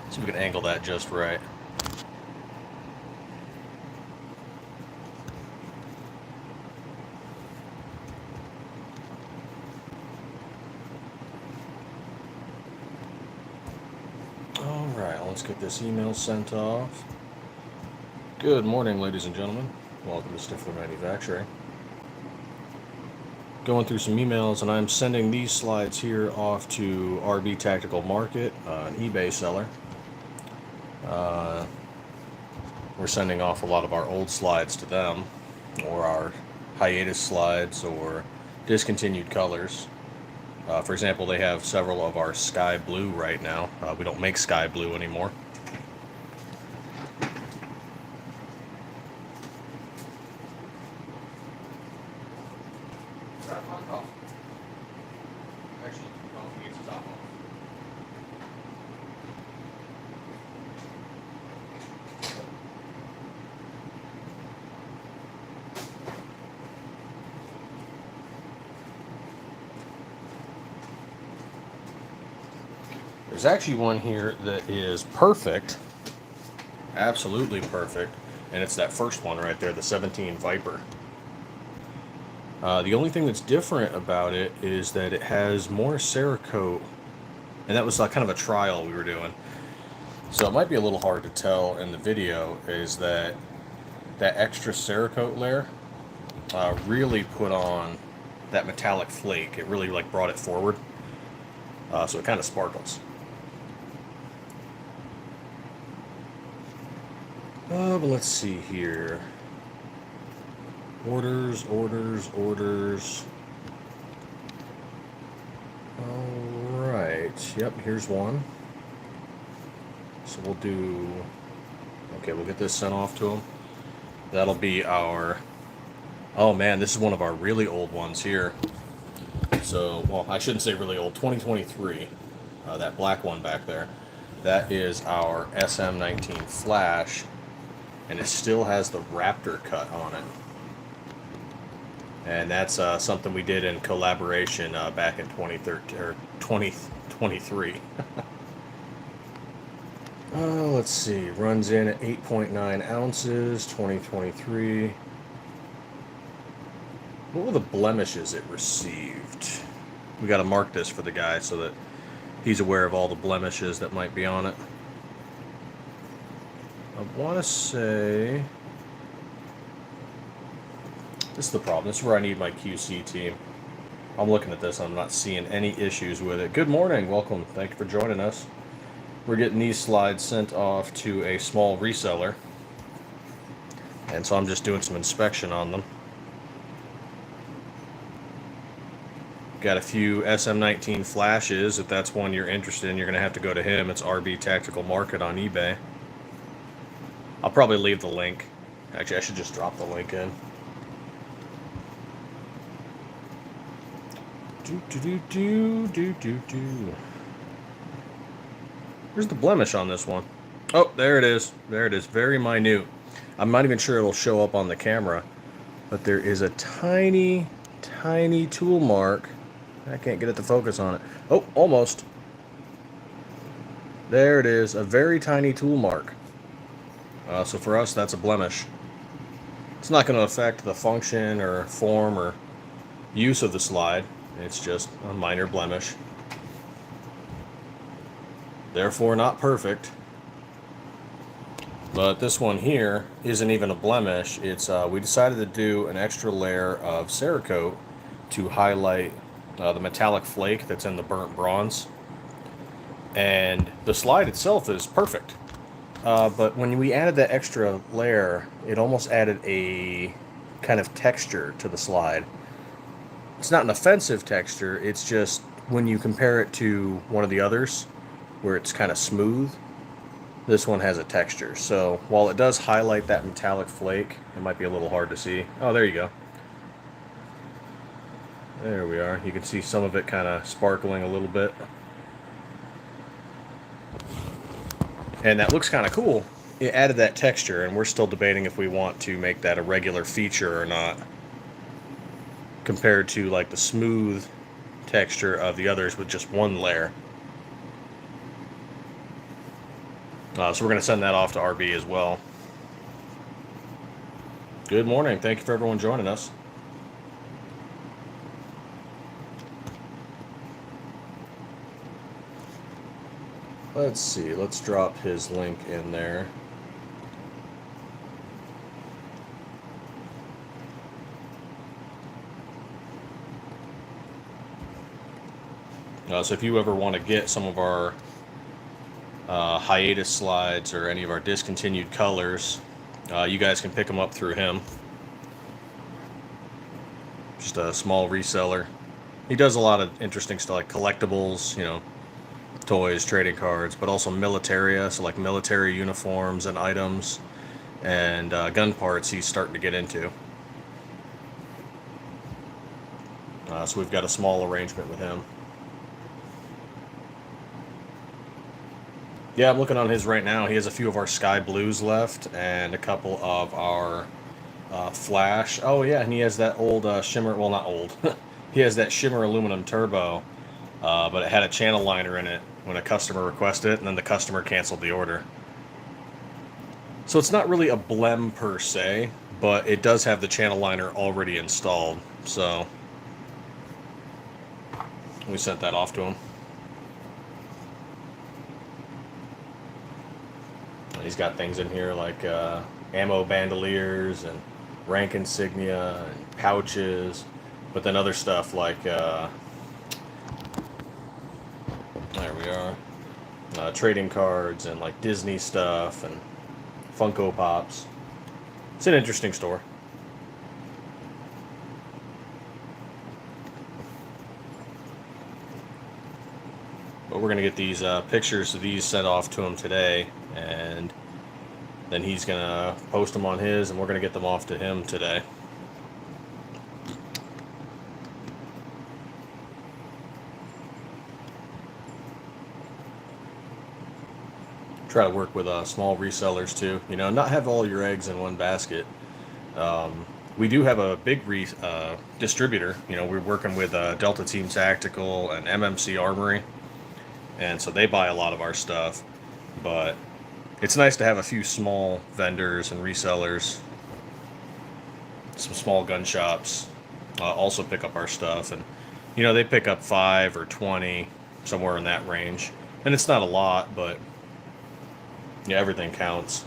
See if we can angle that just right. Alright, let's get this email sent off. Good morning, ladies and gentlemen. Welcome to Stiffler Manufacturing. Going through some emails, and I'm sending these slides here off to RB Tactical Market, an eBay seller. We're sending off a lot of our old slides to them, or our hiatus slides, or discontinued colors. For example, they have several of our sky blue right now. We don't make sky blue anymore. There's actually one here that is perfect, absolutely perfect, and it's that first one right there, the 17 Viper. The only thing that's different about it is that it has more Cerakote, and that was kind of a trial we were doing. So it might be a little hard to tell in the video, is that extra Cerakote layer really put on that metallic flake. It really brought it forward, so it kind of sparkles. But let's see here. Orders. Alright, yep, here's one. So we'll do... Okay, we'll get this sent off to them. That'll be our... Oh man, this is one of our really old ones here. So, well, I shouldn't say really old, 2023. That black one back there. That is our SM19 Flash. And it still has the Raptor cut on it. And that's something we did in collaboration back in 2013 or 2023. Let's see, runs in at 8.9 ounces, 2023. What were the blemishes it received? We got to mark this for the guy so that he's aware of all the blemishes that might be on it. I want to say... This is the problem. This is where I need my QC team. I'm looking at this. I'm not seeing any issues with it. Good morning. Welcome. Thank you for joining us. We're getting these slides sent off to a small reseller. And so I'm just doing some inspection on them. Got a few SM19 flashes. If that's one you're interested in, you're going to have to go to him. It's RB Tactical Market on eBay. I'll probably leave the link. Actually, I should just drop the link in. Where's the blemish on this one? Oh, there it is. There it is. Very minute. I'm not even sure it'll show up on the camera, but there is a tiny, tiny tool mark. I can't get it to focus on it. Oh, almost. There it is. A very tiny tool mark. So for us, that's a blemish. It's not going to affect the function or form or use of the slide. It's just a minor blemish. Therefore, not perfect. But this one here isn't even a blemish. It's we decided to do an extra layer of Cerakote to highlight the metallic flake that's in the burnt bronze. And the slide itself is perfect. But when we added that extra layer, it almost added a kind of texture to the slide. It's not an offensive texture, it's just when you compare it to one of the others, where it's kind of smooth, this one has a texture. So while it does highlight that metallic flake, it might be a little hard to see. Oh, there you go. There we are. You can see some of it kind of sparkling a little bit. And that looks kind of cool. It added that texture, and we're still debating if we want to make that a regular feature or not, compared to like the smooth texture of the others with just one layer. So we're going to send that off to RB as well. Good morning. Thank you for everyone joining us. Let's see. Let's drop his link in there. So if you ever want to get some of our hiatus slides or any of our discontinued colors, you guys can pick them up through him. Just a small reseller. He does a lot of interesting stuff like collectibles, you know, toys, trading cards, but also militaria, so like military uniforms and items, and gun parts he's starting to get into. So we've got a small arrangement with him. Yeah, I'm looking on his right now. He has a few of our sky blues left and a couple of our flash. Oh yeah, and he has that old shimmer, well not old, he has that shimmer aluminum turbo, but it had a channel liner in it when a customer requested it, and then the customer canceled the order. So it's not really a blem per se, but it does have the channel liner already installed. So we sent that off to him. He's got things in here like ammo bandoliers and rank insignia and pouches, but then other stuff like there we are, trading cards and like Disney stuff and Funko Pops. It's an interesting store. But we're gonna get these pictures of these sent off to him today, and then he's gonna post them on his, and we're gonna get them off to him today. Try to work with small resellers too. You know, not have all your eggs in one basket. We do have a big distributor. You know, we're working with Delta Team Tactical and MMC Armory, and so they buy a lot of our stuff. But it's nice to have a few small vendors and resellers, some small gun shops, also pick up our stuff, and you know they pick up 5 or 20, somewhere in that range, and it's not a lot, but yeah, everything counts.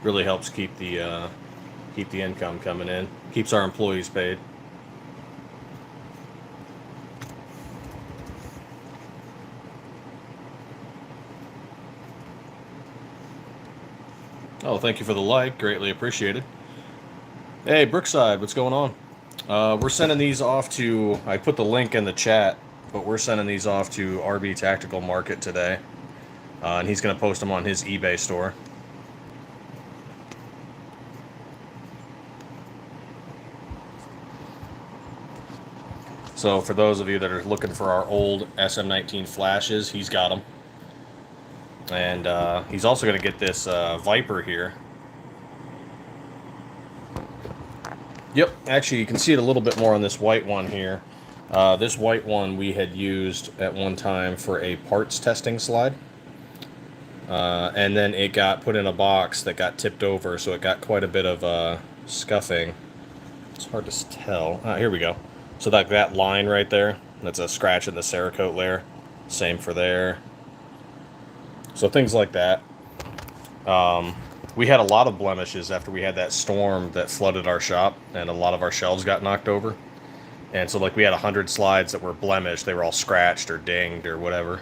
Really helps keep the income coming in, keeps our employees paid. Oh, thank you for the like. Greatly appreciated. Hey, Brookside, what's going on? We're sending these off to, I put the link in the chat, but we're sending these off to RB Tactical Market today. And he's going to post them on his eBay store. So for those of you that are looking for our old SM19 flashes, he's got them. And he's also going to get this Viper here. Yep, actually you can see it a little bit more on this white one here. This white one we had used at one time for a parts testing slide. And then it got put in a box that got tipped over, so it got quite a bit of scuffing. It's hard to tell. Here we go. So that line right there, that's a scratch in the Cerakote layer. Same for there. So things like that. We had a lot of blemishes after we had that storm that flooded our shop, and a lot of our shelves got knocked over. And so like we had 100 slides that were blemished. They were all scratched or dinged or whatever.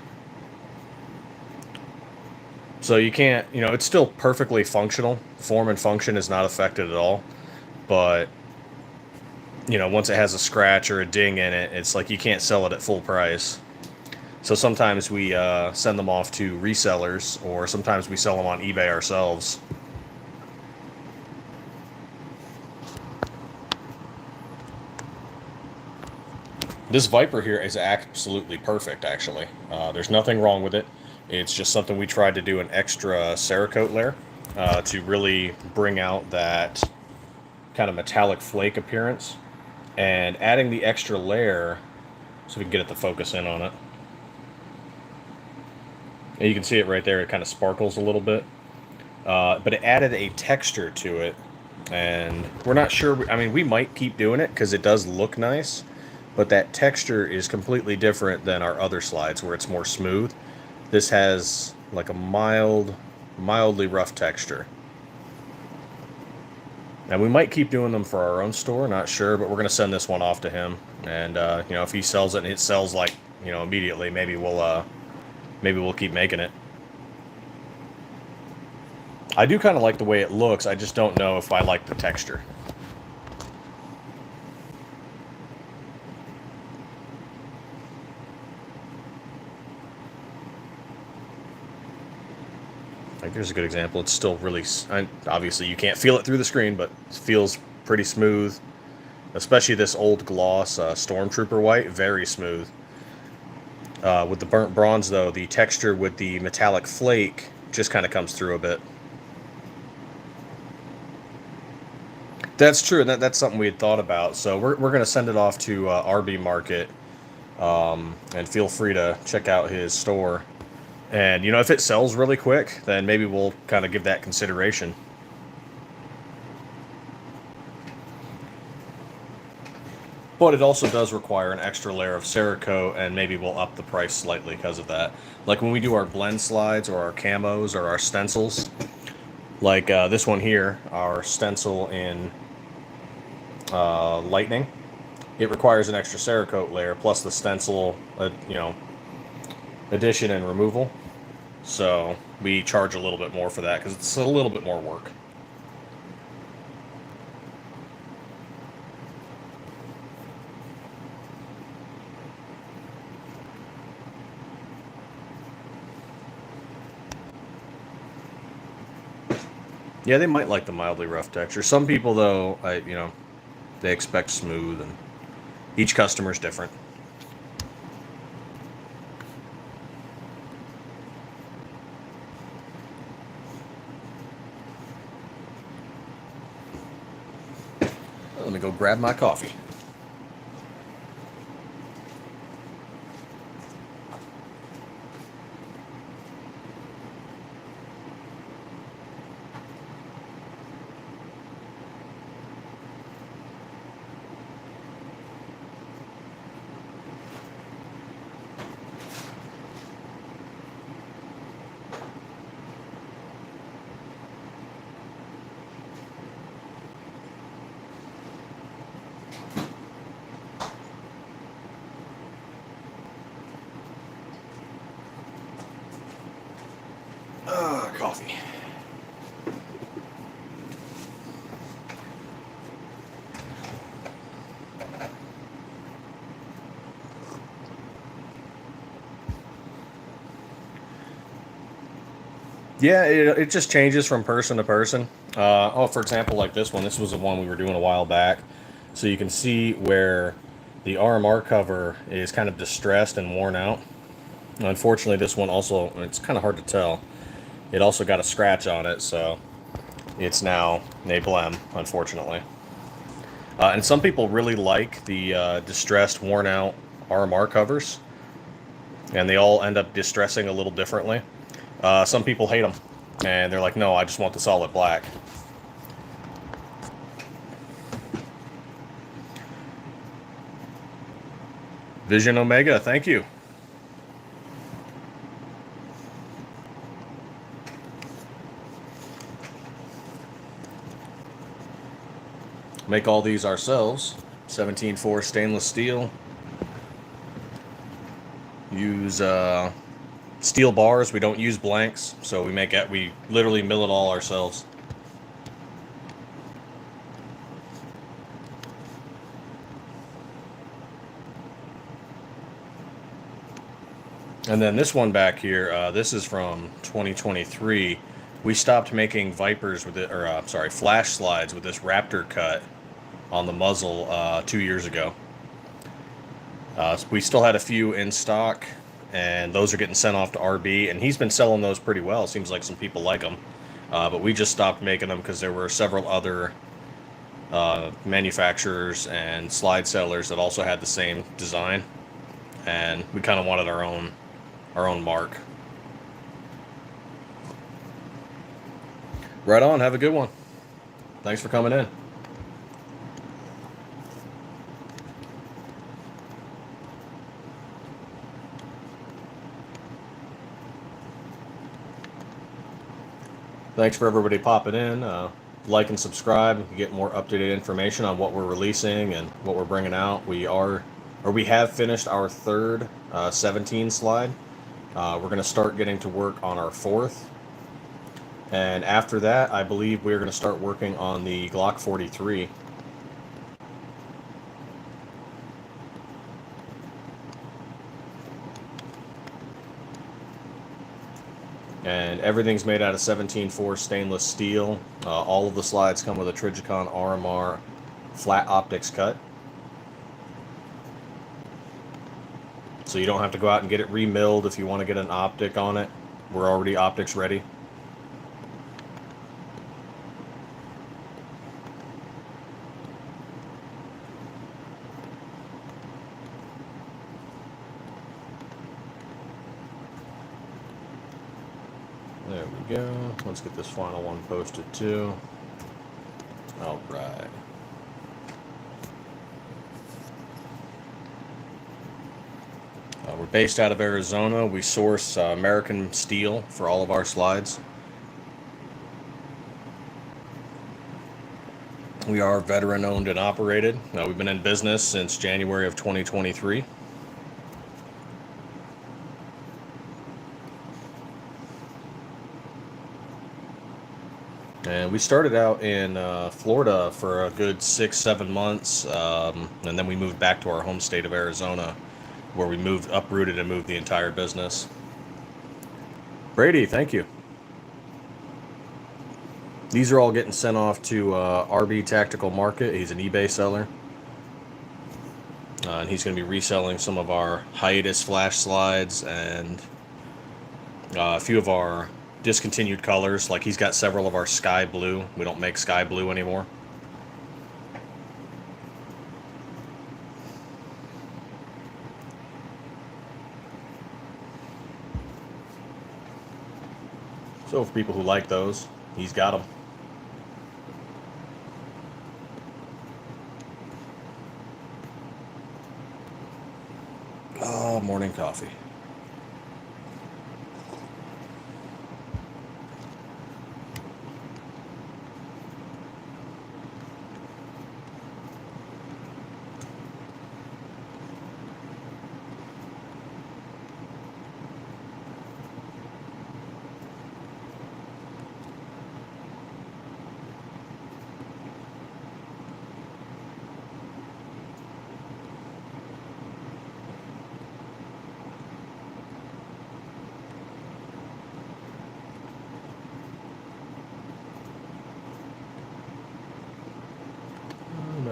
So you can't, you know, it's still perfectly functional. Form and function is not affected at all. But, you know, once it has a scratch or a ding in it, it's like you can't sell it at full price. So sometimes we send them off to resellers, or sometimes we sell them on eBay ourselves. This Viper here is absolutely perfect, actually. There's nothing wrong with it. It's just something we tried to do an extra Cerakote layer to really bring out that kind of metallic flake appearance. And adding the extra layer, so we can get it to focus in on it. And you can see it right there, it kind of sparkles a little bit. But it added a texture to it. And we're not sure, I mean, we might keep doing it because it does look nice. But that texture is completely different than our other slides where it's more smooth. This has like a mildly rough texture. And we might keep doing them for our own store, not sure, but we're going to send this one off to him. And, you know, if he sells it and it sells like, you know, immediately, maybe we'll keep making it. I do kind of like the way it looks. I just don't know if I like the texture. Like, there's a good example. It's still really, obviously you can't feel it through the screen, but it feels pretty smooth. Especially this old gloss Stormtrooper white, very smooth. With the burnt bronze, though, the texture with the metallic flake just kind of comes through a bit. That's true. That's something we had thought about. So we're going to send it off to RB Market, and feel free to check out his store. And, you know, if it sells really quick, then maybe we'll kind of give that consideration. But it also does require an extra layer of Cerakote, and maybe we'll up the price slightly because of that. Like when we do our blend slides or our camos or our stencils, like this one here, our stencil in Lightning, it requires an extra Cerakote layer plus the stencil, you know, addition and removal. So we charge a little bit more for that because it's a little bit more work. Yeah, they might like the mildly rough texture. Some people, though, you know, they expect smooth, and each customer's different. Let me go grab my coffee. Coffee. Yeah, it just changes from person to person. Oh, for example, like this one. This was the one we were doing a while back. So you can see where the RMR cover is kind of distressed and worn out. Unfortunately, this one also, it's kind of hard to tell. It also got a scratch on it, so it's now a blem, unfortunately. And some people really like the distressed, worn out RMR covers, and they all end up distressing a little differently. Some people hate them, and they're like, no, I just want the solid black. Vision Omega, thank you. Make all these ourselves. 17.4 stainless steel. Use steel bars. We don't use blanks, so we literally mill it all ourselves. And then this one back here, this is from 2023. We stopped making Vipers with it, or sorry, flash slides with this Raptor cut on the muzzle 2 years ago. We still had a few in stock, and those are getting sent off to RB, and he's been selling those pretty well. Seems like some people like them, but we just stopped making them because there were several other manufacturers and slide sellers that also had the same design, and we kind of wanted our own mark. Right on. Have a good one. Thanks for coming in. Thanks for everybody popping in. Like and subscribe. You get more updated information on what we're releasing and what we're bringing out. We have finished our third 17 slide. We're going to start getting to work on our fourth. And after that, I believe we're going to start working on the Glock 43. And everything's made out of 17.4 stainless steel. All of the slides come with a Trijicon RMR flat optics cut. So you don't have to go out and get it remilled if you want to get an optic on it. We're already optics ready. There we go. Let's get this final one posted too. All right. We're based out of Arizona. We source American steel for all of our slides. We are veteran owned and operated. We've been in business since January of 2023. And we started out in Florida for a good 6-7 months, and then we moved back to our home state of Arizona, where we uprooted and moved the entire business. Brady, thank you. These are all getting sent off to RB Tactical Market. He's an eBay seller. And he's going to be reselling some of our hiatus flash slides and a few of our discontinued colors. Like he's got several of our sky blue. We don't make sky blue anymore. So for people who like those, he's got them. Oh, morning coffee.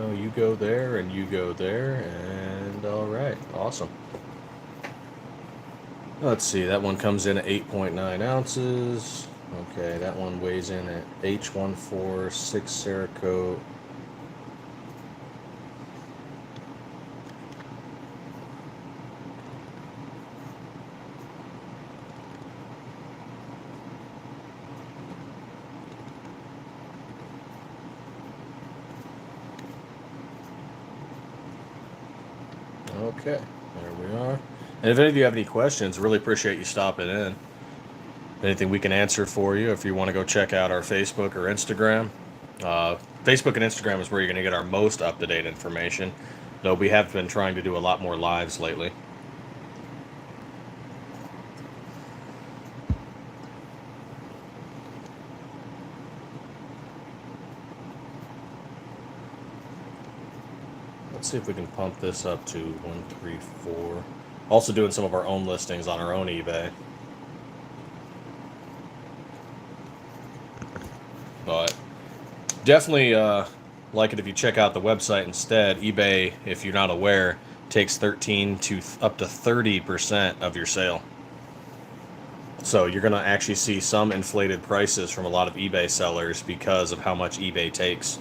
You go there and you go there, and all right, awesome. Let's see, that one comes in at 8.9 ounces. Okay, that one weighs in at H14 6 Cerakote. Okay, there we are. And if any of you have any questions, really appreciate you stopping in. Anything we can answer for you, if you want to go check out our Facebook or Instagram. Facebook and Instagram is where you're going to get our most up-to-date information, though we have been trying to do a lot more lives lately. Let's see if we can pump this up to 134. Also doing some of our own listings on our own eBay. But definitely like it if you check out the website instead. eBay, if you're not aware, takes 13 to up to 30% of your sale. So you're going to actually see some inflated prices from a lot of eBay sellers because of how much eBay takes.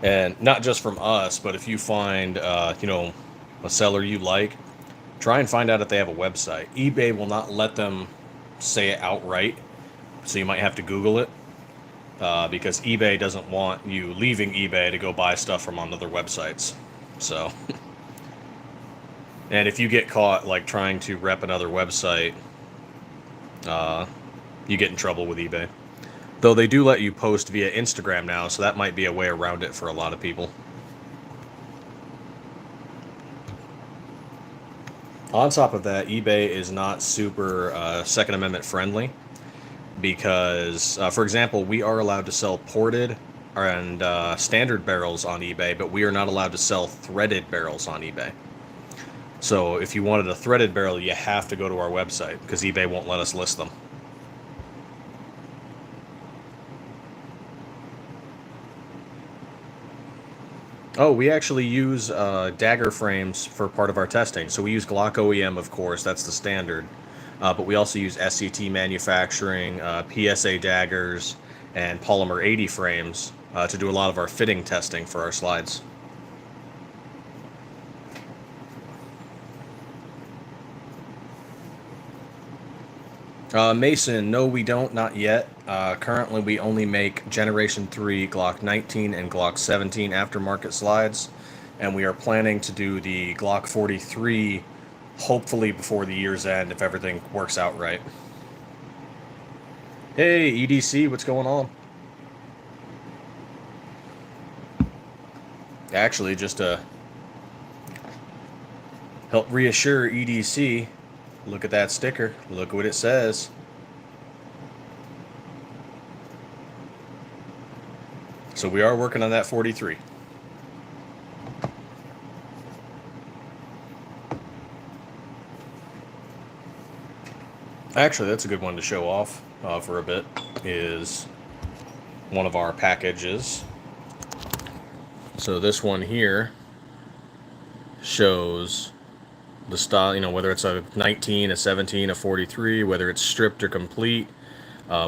And not just from us, but if you find, a seller you like, try and find out if they have a website. eBay will not let them say it outright, so you might have to Google it, because eBay doesn't want you leaving eBay to go buy stuff from on other websites. So, and if you get caught like trying to rep another website, you get in trouble with eBay. Though they do let you post via Instagram now, so that might be a way around it for a lot of people. On top of that, eBay is not super Second Amendment friendly because, for example, we are allowed to sell ported and standard barrels on eBay, but we are not allowed to sell threaded barrels on eBay. So if you wanted a threaded barrel, you have to go to our website because eBay won't let us list them. Oh, we actually use dagger frames for part of our testing. So we use Glock OEM, of course, that's the standard. But we also use SCT Manufacturing, PSA daggers, and Polymer 80 frames to do a lot of our fitting testing for our slides. Mason, no, we don't, not yet. Currently, we only make Generation 3 Glock 19 and Glock 17 aftermarket slides, and we are planning to do the Glock 43 hopefully before the year's end if everything works out right. Hey, EDC, what's going on? Actually, just to help reassure EDC, look at that sticker. Look what it says. So we are working on that 43. Actually, that's a good one to show off for a bit, is one of our packages. So this one here shows the style, whether it's a 19, a 17, a 43, whether it's stripped or complete,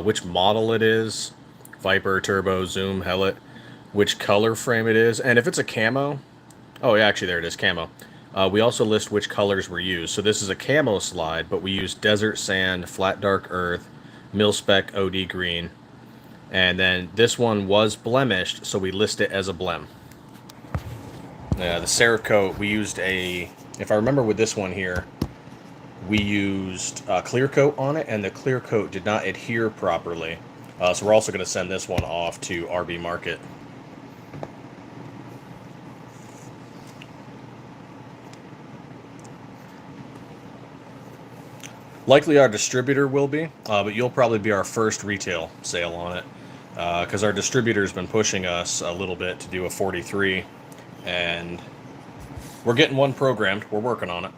which model it is, Viper, Turbo, Zoom, Hellet, which color frame it is, and if it's a camo, oh yeah, actually there it is, camo. We also list which colors were used. So this is a camo slide, but we use desert sand, flat dark earth, mil-spec OD green, and then this one was blemished, so we list it as a blem. The Cerakote, we used if I remember with this one here, we used clear coat on it, and the clear coat did not adhere properly. So we're also going to send this one off to RB Market. Likely our distributor will be, but you'll probably be our first retail sale on it, because our distributor's been pushing us a little bit to do a 43, and we're getting one programmed. We're working on it.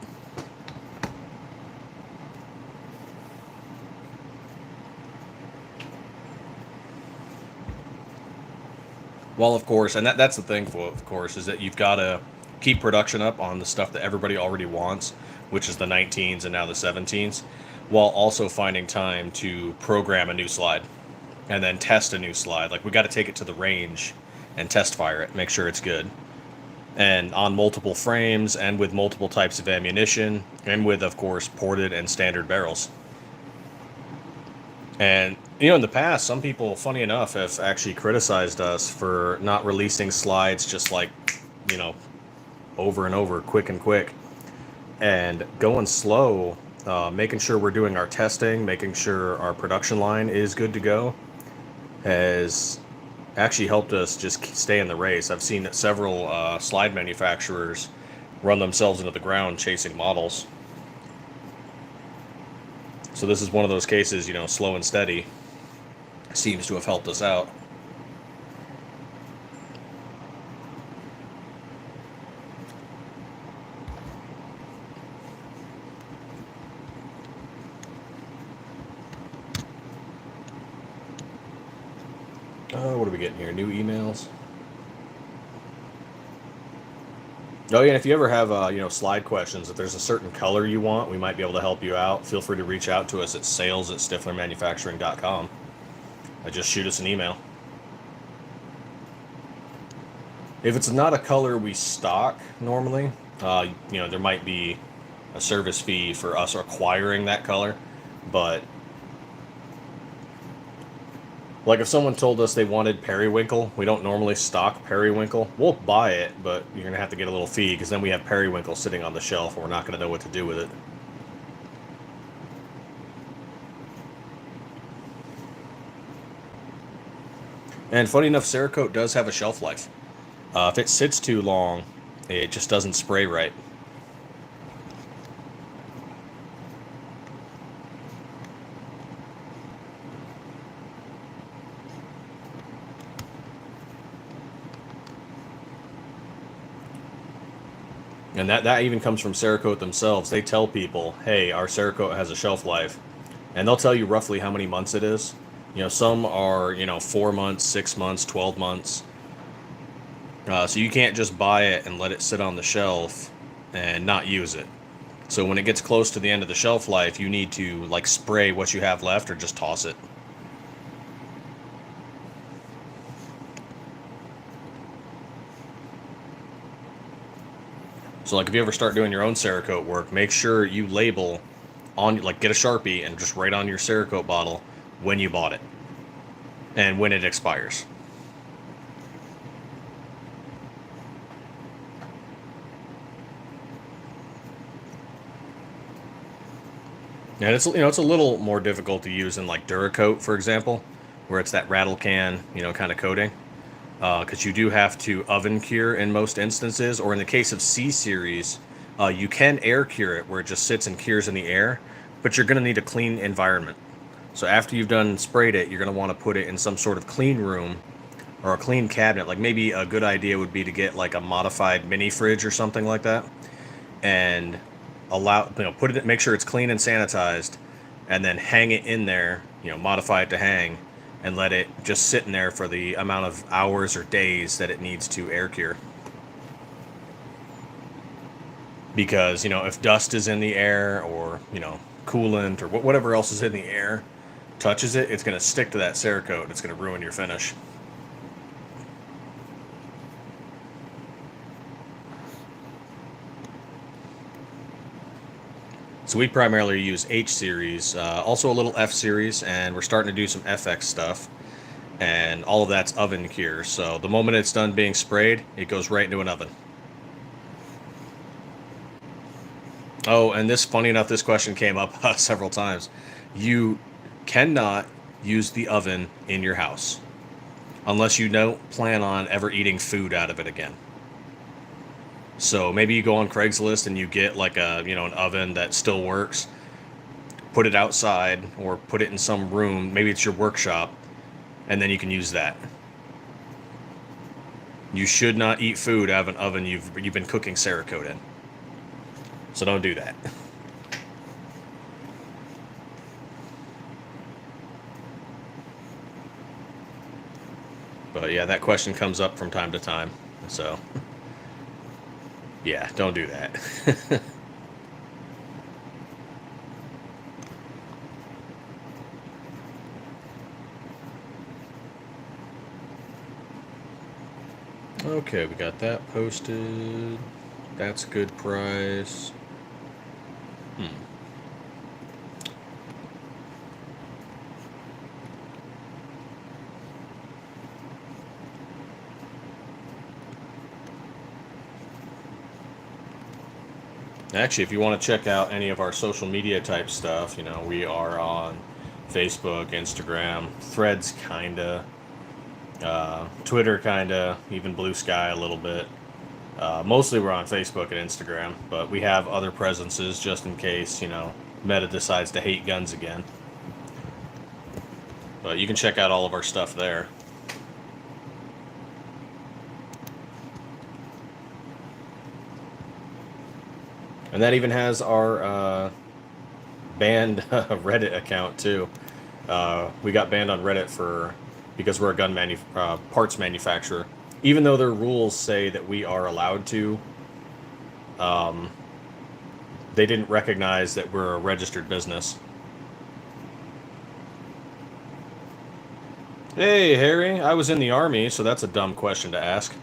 Well, of course, and that's the thing, of course, is that you've got to keep production up on the stuff that everybody already wants, which is the 19s and now the 17s, while also finding time to program a new slide and then test a new slide. Like, we got to take it to the range and test fire it, make sure it's good. And on multiple frames and with multiple types of ammunition and with, of course, ported and standard barrels. And, in the past, some people, funny enough, have actually criticized us for not releasing slides just like, over and over, quick and quick. And going slow, making sure we're doing our testing, making sure our production line is good to go, has actually helped us just stay in the race. I've seen several slide manufacturers run themselves into the ground chasing models. So this is one of those cases, slow and steady seems to have helped us out. What are we getting here? New emails? Oh yeah, and if you ever have slide questions, if there's a certain color you want, we might be able to help you out. Feel free to reach out to us at sales@stifflermanufacturing.com. Just shoot us an email. If it's not a color we stock normally, there might be a service fee for us acquiring that color. But like if someone told us they wanted periwinkle, we don't normally stock periwinkle. We'll buy it, but you're gonna have to get a little fee because then we have periwinkle sitting on the shelf and we're not gonna know what to do with it. And funny enough, Cerakote does have a shelf life. If it sits too long, it just doesn't spray right. And that even comes from Cerakote themselves. They tell people, hey, our Cerakote has a shelf life. And they'll tell you roughly how many months it is. Some are, 4 months, 6 months, 12 months. So you can't just buy it and let it sit on the shelf and not use it. So when it gets close to the end of the shelf life, you need to like spray what you have left or just toss it. So like if you ever start doing your own Cerakote work, make sure you label on, like get a Sharpie and just write on your Cerakote bottle when you bought it and when it expires. And it's a little more difficult to use than like Duracoat, for example, where it's that rattle can, kind of coating. Because you do have to oven cure in most instances, or in the case of C series, you can air cure it where it just sits and cures in the air, but you're going to need a clean environment. So after you've done sprayed it, you're going to want to put it in some sort of clean room or a clean cabinet. Like maybe a good idea would be to get like a modified mini fridge or something like that, and put it, make sure it's clean and sanitized, and then hang it in there, modify it to hang, and let it just sit in there for the amount of hours or days that it needs to air cure. Because, if dust is in the air or, coolant or whatever else is in the air touches it, it's going to stick to that Cerakote and it's going to ruin your finish. So we primarily use H series, also a little F series, and we're starting to do some FX stuff. And all of that's oven cure. So the moment it's done being sprayed, it goes right into an oven. Oh, and funny enough, this question came up several times. You cannot use the oven in your house unless you don't plan on ever eating food out of it again. So maybe you go on Craigslist and you get like an oven that still works. Put it outside or put it in some room. Maybe it's your workshop, and then you can use that. You should not eat food out of an oven you've been cooking Cerakote in. So don't do that. But yeah, that question comes up from time to time. So yeah, don't do that. Okay, we got that posted. That's a good price. Actually, if you want to check out any of our social media type stuff, we are on Facebook, Instagram, Threads, kinda, Twitter, kinda, even Blue Sky a little bit. Mostly we're on Facebook and Instagram, but we have other presences just in case, Meta decides to hate guns again. But you can check out all of our stuff there. And that even has our banned Reddit account too. We got banned on Reddit because we're a gun parts manufacturer. Even though their rules say that we are allowed to, they didn't recognize that we're a registered business. Hey, Harry, I was in the Army, so that's a dumb question to ask.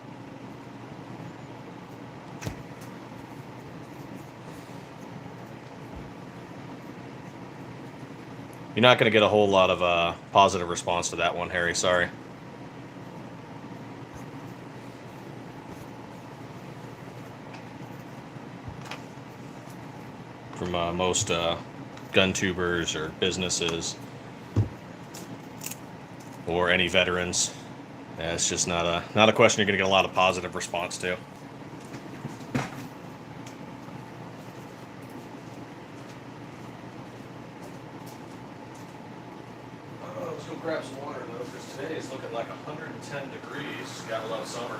You're not going to get a whole lot of positive response to that one, Harry. Sorry. From most gun tubers or businesses or any veterans. Yeah, it's just not a question you're going to get a lot of positive response to. Let's go grab some water though, because today is looking like 110 degrees. Gotta love summer.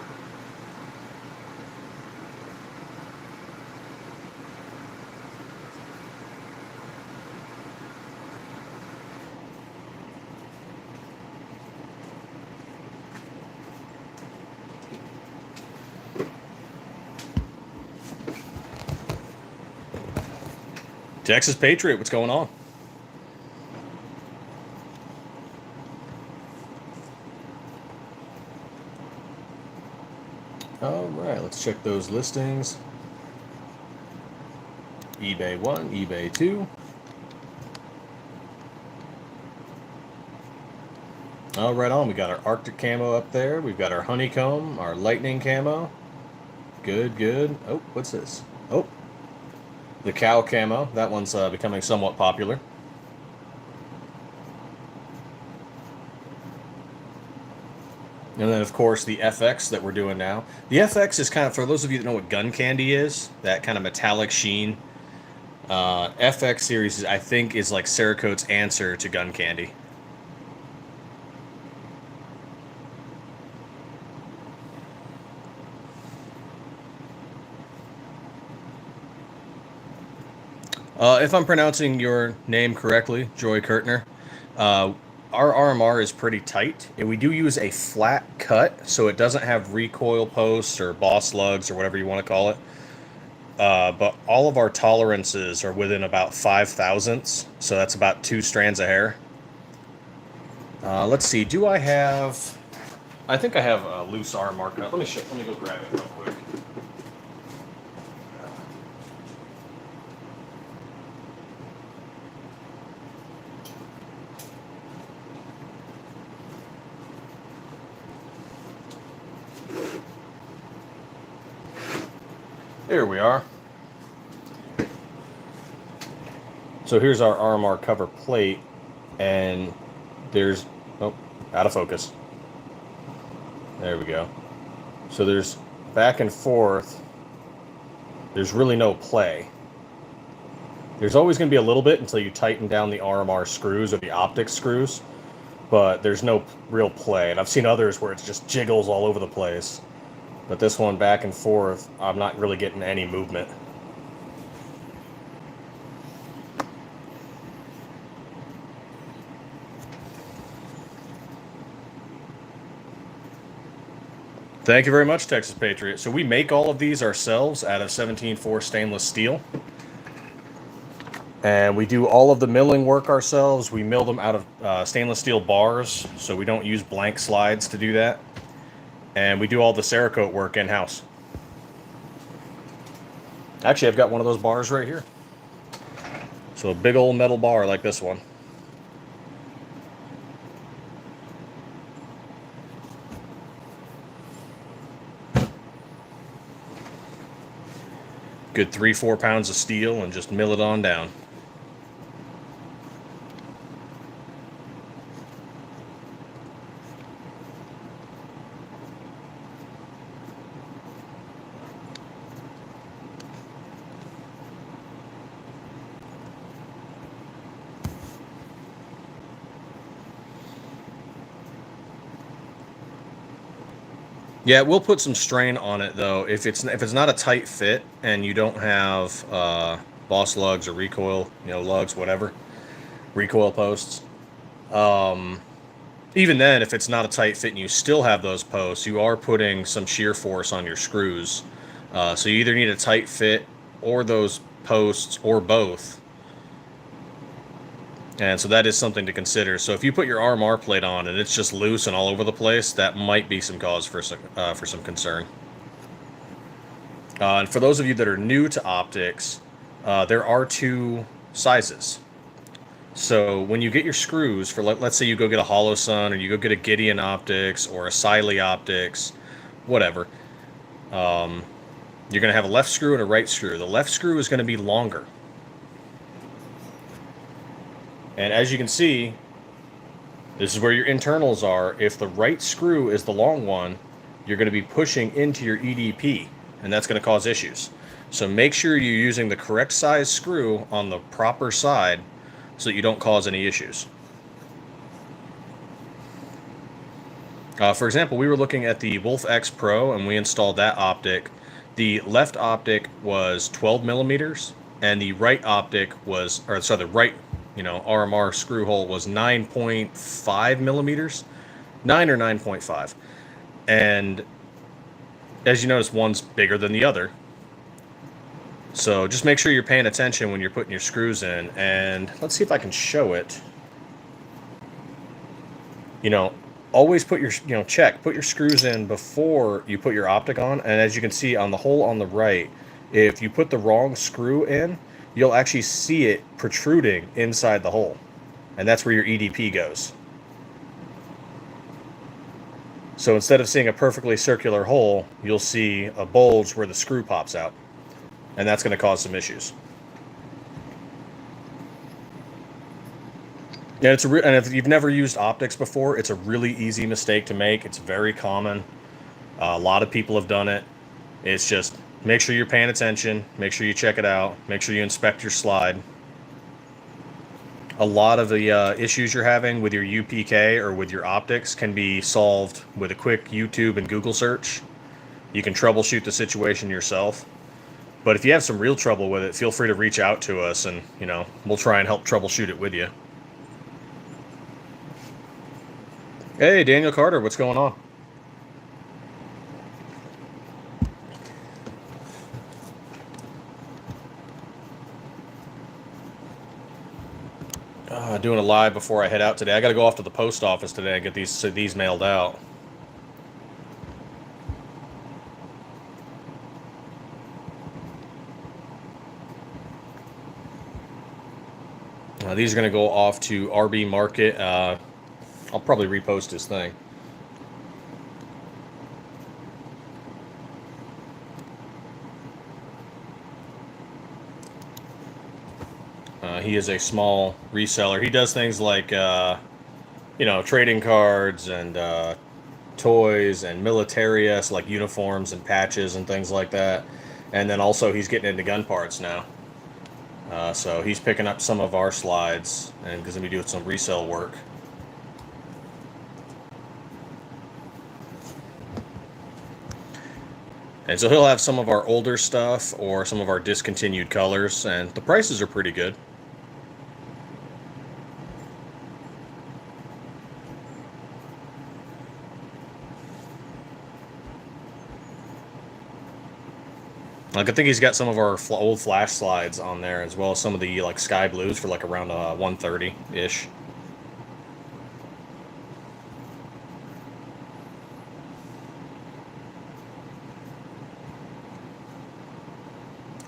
Texas Patriot, what's going on? All right, let's check those listings. eBay 1, eBay 2. Oh, right on. We got our Arctic camo up there. We've got our honeycomb, our lightning camo. Good, good. Oh, what's this? Oh, the cow camo. That one's becoming somewhat popular. And then, of course, the FX that we're doing now. The FX is kind of, for those of you that know what gun candy is, that kind of metallic sheen. FX series, I think, is like Cerakote's answer to gun candy. If I'm pronouncing your name correctly, Joy Kurtner, our RMR is pretty tight, and we do use a flat cut, so it doesn't have recoil posts or boss lugs or whatever you want to call it. But all of our tolerances are within about 5 thousandths, so that's about 2 strands of hair. Let's see. Do I have? I think I have a loose RMR cut. Let me go grab it real quick. Here we are. So here's our RMR cover plate, and there's, oh, out of focus. There we go. So there's back and forth. There's really no play. There's always going to be a little bit until you tighten down the RMR screws or the optic screws, but there's no real play. And I've seen others where it just jiggles all over the place. But this one back and forth, I'm not really getting any movement. Thank you very much, Texas Patriot. So we make all of these ourselves out of 17.4 stainless steel. And we do all of the milling work ourselves. We mill them out of stainless steel bars, so we don't use blank slides to do that. And we do all the Cerakote work in-house. Actually, I've got one of those bars right here. So a big old metal bar like this one. Good 3-4 pounds of steel and just mill it on down. Yeah, we'll put some strain on it though. If it's not a tight fit and you don't have boss lugs or recoil, lugs, whatever, recoil posts. Even then, if it's not a tight fit and you still have those posts, you are putting some shear force on your screws. So you either need a tight fit or those posts or both. And so that is something to consider. So if you put your RMR plate on and it's just loose and all over the place, that might be some cause for some concern. And for those of you that are new to optics, there are 2 sizes. So when you get your screws for, let's say you go get a Holosun, or you go get a Gideon Optics or a Siley Optics, whatever, you're going to have a left screw and a right screw. The left screw is going to be longer. And as you can see, this is where your internals are. If the right screw is the long one, you're going to be pushing into your EDP, and that's going to cause issues. So make sure you're using the correct size screw on the proper side so that you don't cause any issues. For example, we were looking at the Wolf X Pro, and we installed that optic. The left optic was 12 millimeters, and the right optic was, or sorry, the right, RMR screw hole was 9.5 millimeters, 9 or 9.5. And as you notice, one's bigger than the other. So just make sure you're paying attention when you're putting your screws in. And let's see if I can show it. Always put your, put your screws in before you put your optic on. And as you can see on the hole on the right, if you put the wrong screw in, you'll actually see it protruding inside the hole. And that's where your EDP goes. So instead of seeing a perfectly circular hole, you'll see a bulge where the screw pops out. And that's going to cause some issues. Yeah, and if you've never used optics before, it's a really easy mistake to make. It's very common. A lot of people have done it. It's just make sure you're paying attention. Make sure you check it out. Make sure you inspect your slide. A lot of the issues you're having with your UPK or with your optics can be solved with a quick YouTube and Google search. You can troubleshoot the situation yourself. But if you have some real trouble with it, feel free to reach out to us, and we'll try and help troubleshoot it with you. Hey, Daniel Carter, what's going on? Doing a live before I head out today. I got to go off to the post office today and get these mailed out. These are going to go off to RB Market. I'll probably repost his thing. He is a small reseller. He does things like, trading cards and toys and militaria, like uniforms and patches and things like that. And then also he's getting into gun parts now. So he's picking up some of our slides and going to be doing some resale work. And so he'll have some of our older stuff or some of our discontinued colors, and the prices are pretty good. Like, I think he's got some of our old flash slides on there, as well as some of the sky blues for around 130-ish.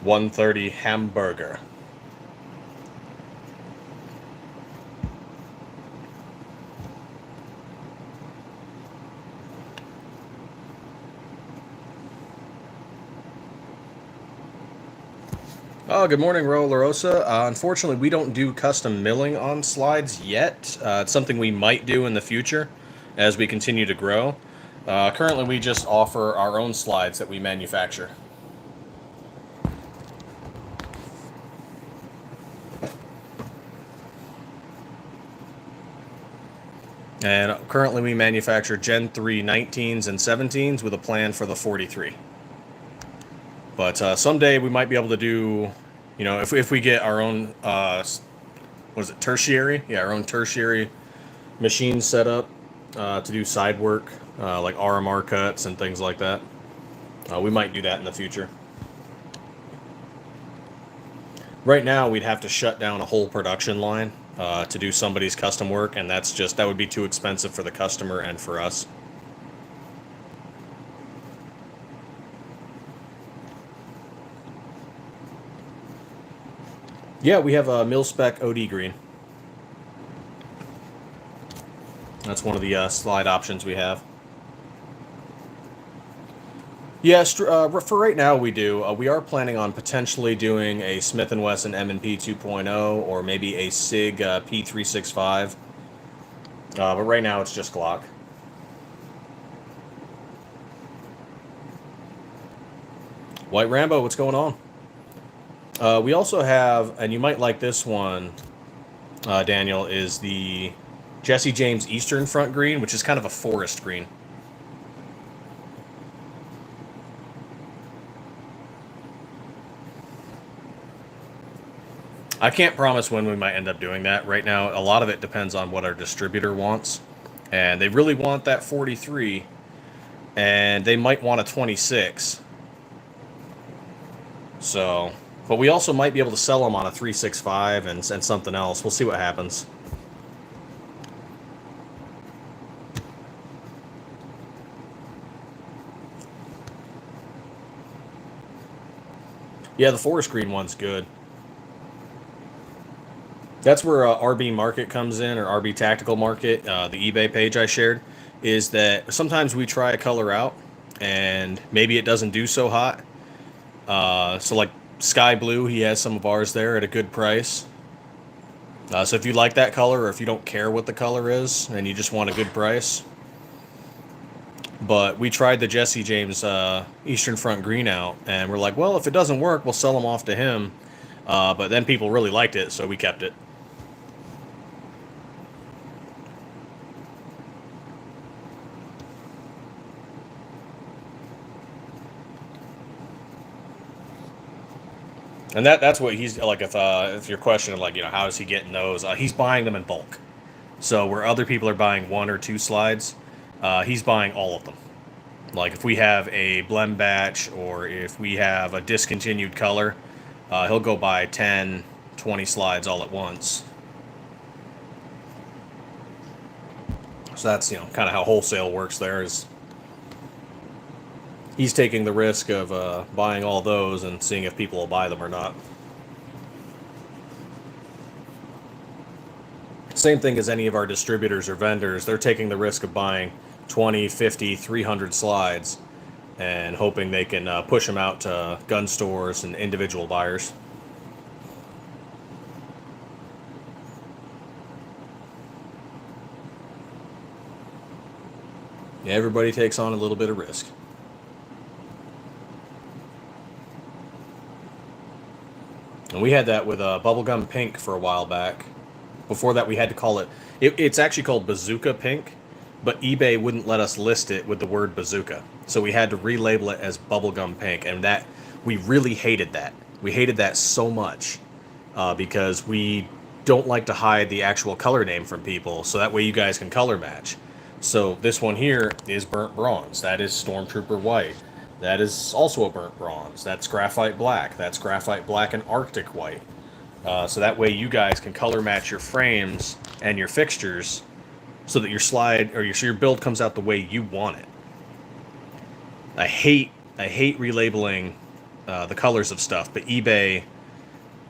$130 hamburger. Oh, good morning, Ro LaRosa. Unfortunately, we don't do custom milling on slides yet. It's something we might do in the future as we continue to grow. Currently, we just offer our own slides that we manufacture. And currently, we manufacture Gen 3 19s and 17s with a plan for the 43. But someday we might be able to do, if we get our own, tertiary? Yeah, our own tertiary machine set up to do side work, like RMR cuts and things like that. We might do that in the future. Right now, we'd have to shut down a whole production line to do somebody's custom work, and that would be too expensive for the customer and for us. Yeah, we have a mil-spec OD green. That's one of the slide options we have. Yes, for right now we do. We are planning on potentially doing a Smith & Wesson M&P 2.0 or maybe a SIG P365. But right now it's just Glock. White Rambo, what's going on? We also have, and you might like this one, Daniel, is the Jesse James Eastern Front green, which is kind of a forest green. I can't promise when we might end up doing that. Right now, a lot of it depends on what our distributor wants. And they really want that 43, and they might want a 26. So, but we also might be able to sell them on a 365 and something else. We'll see what happens. Yeah, the forest green one's good. That's where RB Market comes in, or RB Tactical Market, the eBay page I shared, is that sometimes we try a color out, and maybe it doesn't do so hot. So like Sky Blue, he has some of ours there at a good price. So if you like that color, or if you don't care what the color is, and you just want a good price. But we tried the Jesse James Eastern Front green out, and we're like, well, if it doesn't work, we'll sell them off to him. But then people really liked it, so we kept it. And that's what he's like. If your question of like, you know, how is he getting those? He's buying them in bulk. So where other people are buying one or two slides, he's buying all of them. Like if we have a blend batch or if we have a discontinued color, he'll go buy 10, 20 slides all at once. So that's, you know, kind of how wholesale works there. Is he's taking the risk of buying all those and seeing if people will buy them or not. Same thing as any of our distributors or vendors. They're taking the risk of buying 20, 50, 300 slides and hoping they can push them out to gun stores and individual buyers. Yeah, everybody takes on a little bit of risk. And we had that with Bubblegum Pink for a while back. Before that, we had to call it's actually called Bazooka Pink, but eBay wouldn't let us list it with the word bazooka. So we had to relabel it as Bubblegum Pink, and that we really hated that. We hated that so much because we don't like to hide the actual color name from people, so that way you guys can color match. So this one here is burnt bronze. That is Stormtrooper white. That is also a burnt bronze. That's graphite black. That's graphite black and Arctic white. So that way you guys can color match your frames and your fixtures so that your slide or your build comes out the way you want it. I hate relabeling the colors of stuff, but eBay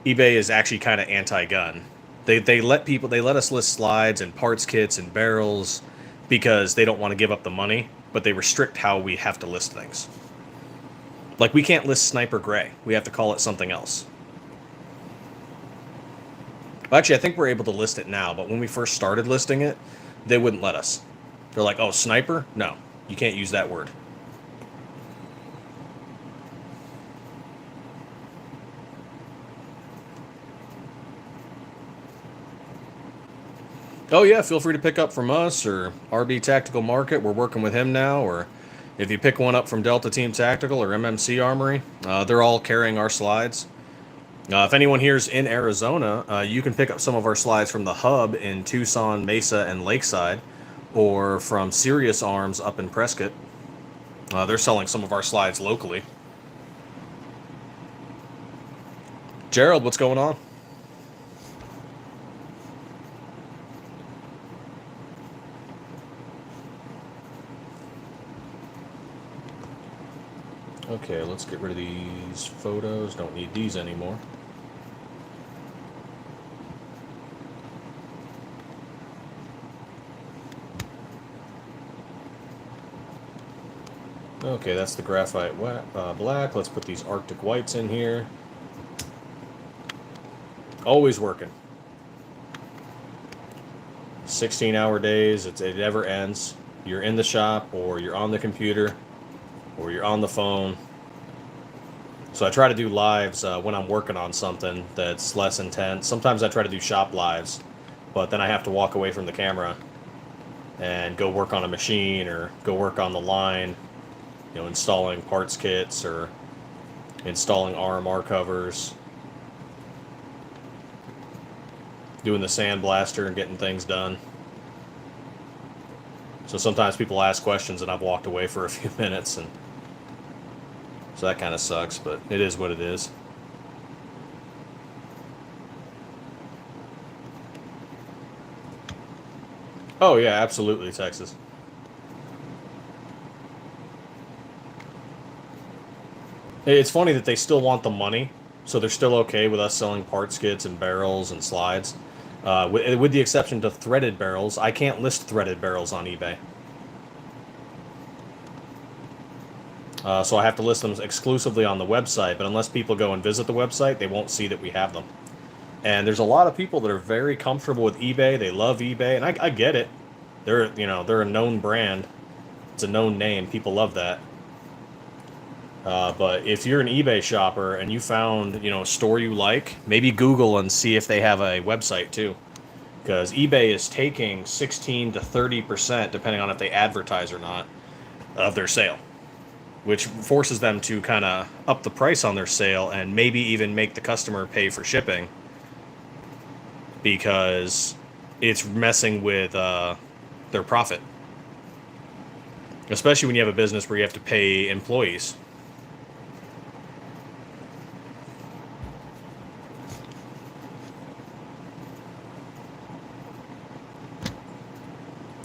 is actually kind of anti-gun. They let us list slides and parts kits and barrels because they don't want to give up the money, but they restrict how we have to list things. Like we can't list Sniper Gray. We have to call it something else. Well, actually, I think we're able to list it now, but when we first started listing it, they wouldn't let us. They're like, oh, sniper? No, you can't use that word. Oh yeah, feel free to pick up from us or RB Tactical Market. We're working with him now. Or if you pick one up from Delta Team Tactical or MMC Armory, they're all carrying our slides. If anyone here's in Arizona, you can pick up some of our slides from the hub in Tucson, Mesa, and Lakeside, or from Serious Arms up in Prescott. They're selling some of our slides locally. Gerald, what's going on? Okay, let's get rid of these photos. Don't need these anymore. Okay, that's the graphite black. Let's put these Arctic whites in here. Always working. 16-hour days. It never ends. You're in the shop, or you're on the computer, or you're on the phone. So I try to do lives when I'm working on something that's less intense. Sometimes I try to do shop lives, but then I have to walk away from the camera and go work on a machine or go work on the line, installing parts kits or installing RMR covers, doing the sandblaster and getting things done. So sometimes people ask questions and I've walked away for a few minutes, and so that kind of sucks, but it is what it is. Oh yeah, absolutely, Texas. It's funny that they still want the money, so they're still okay with us selling parts kits and barrels and slides. With the exception to threaded barrels, I can't list threaded barrels on eBay. So I have to list them exclusively on the website, but unless people go and visit the website, they won't see that we have them. And there's a lot of people that are very comfortable with eBay. They love eBay, and I get it. They're a known brand. It's a known name. People love that. But if you're an eBay shopper and you found, a store you like, maybe Google and see if they have a website too. Because eBay is taking 16 to 30%, depending on if they advertise or not, of their sale, which forces them to kind of up the price on their sale and maybe even make the customer pay for shipping, because it's messing with their profit, especially when you have a business where you have to pay employees.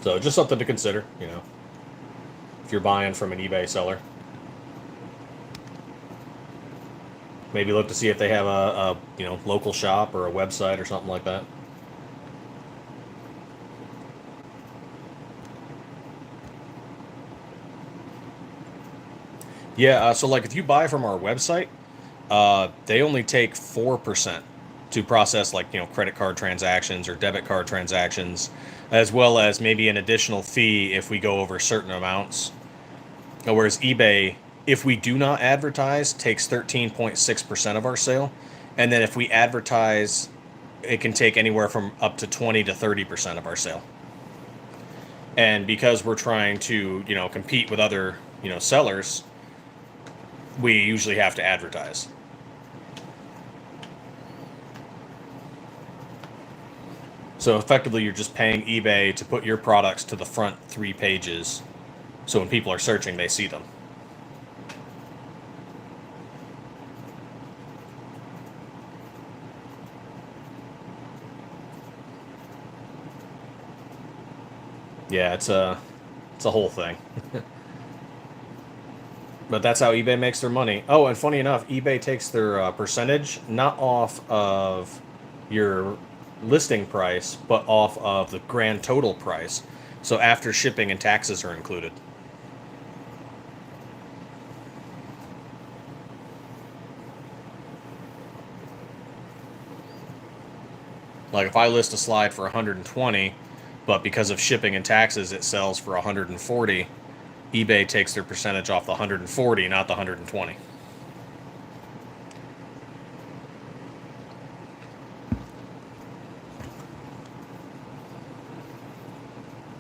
So just something to consider, if you're buying from an eBay seller. Maybe look to see if they have a local shop or a website or something like that. Yeah, so like if you buy from our website, they only take 4% to process like credit card transactions or debit card transactions, as well as maybe an additional fee if we go over certain amounts. Whereas eBay, if we do not advertise, takes 13.6% of our sale. And then if we advertise, it can take anywhere from up to 20 to 30% of our sale. And because we're trying to, compete with other, sellers, we usually have to advertise. So effectively, you're just paying eBay to put your products to the front 3 pages. So when people are searching, they see them. Yeah, it's a whole thing. But that's how eBay makes their money. Oh, and funny enough, eBay takes their percentage not off of your listing price, but off of the grand total price. So after shipping and taxes are included. Like if I list a slide for 120, but because of shipping and taxes it sells for 140, eBay takes their percentage off the 140, not the 120.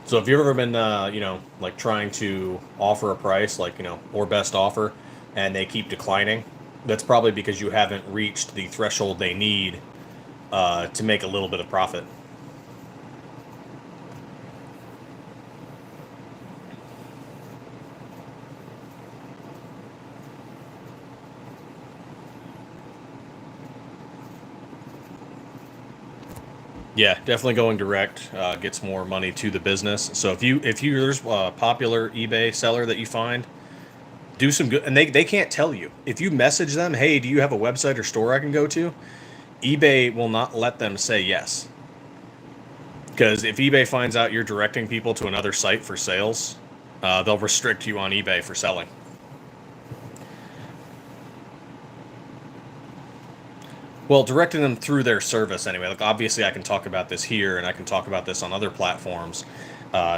So if you've ever been, like trying to offer a price, like, or best offer, and they keep declining, that's probably because you haven't reached the threshold they need to make a little bit of profit. Yeah, definitely going direct gets more money to the business. So if you there's a popular eBay seller that you find, do some good, and they can't tell you. If you message them, hey, do you have a website or store I can go to? eBay will not let them say yes. Because if eBay finds out you're directing people to another site for sales, they'll restrict you on eBay for selling. Well, directing them through their service anyway. Like obviously, I can talk about this here, and I can talk about this on other platforms.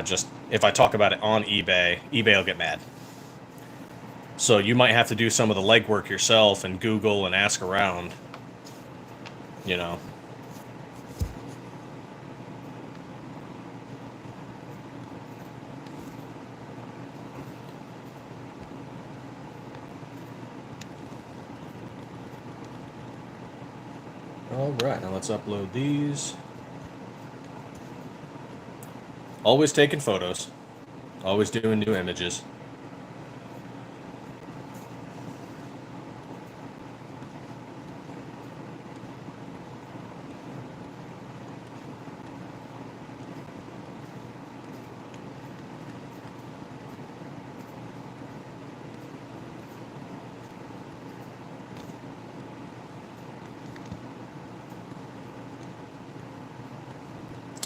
Just if I talk about it on eBay, eBay will get mad. So you might have to do some of the legwork yourself and Google and ask around. You know. All right, now let's upload these. Always taking photos. Always doing new images.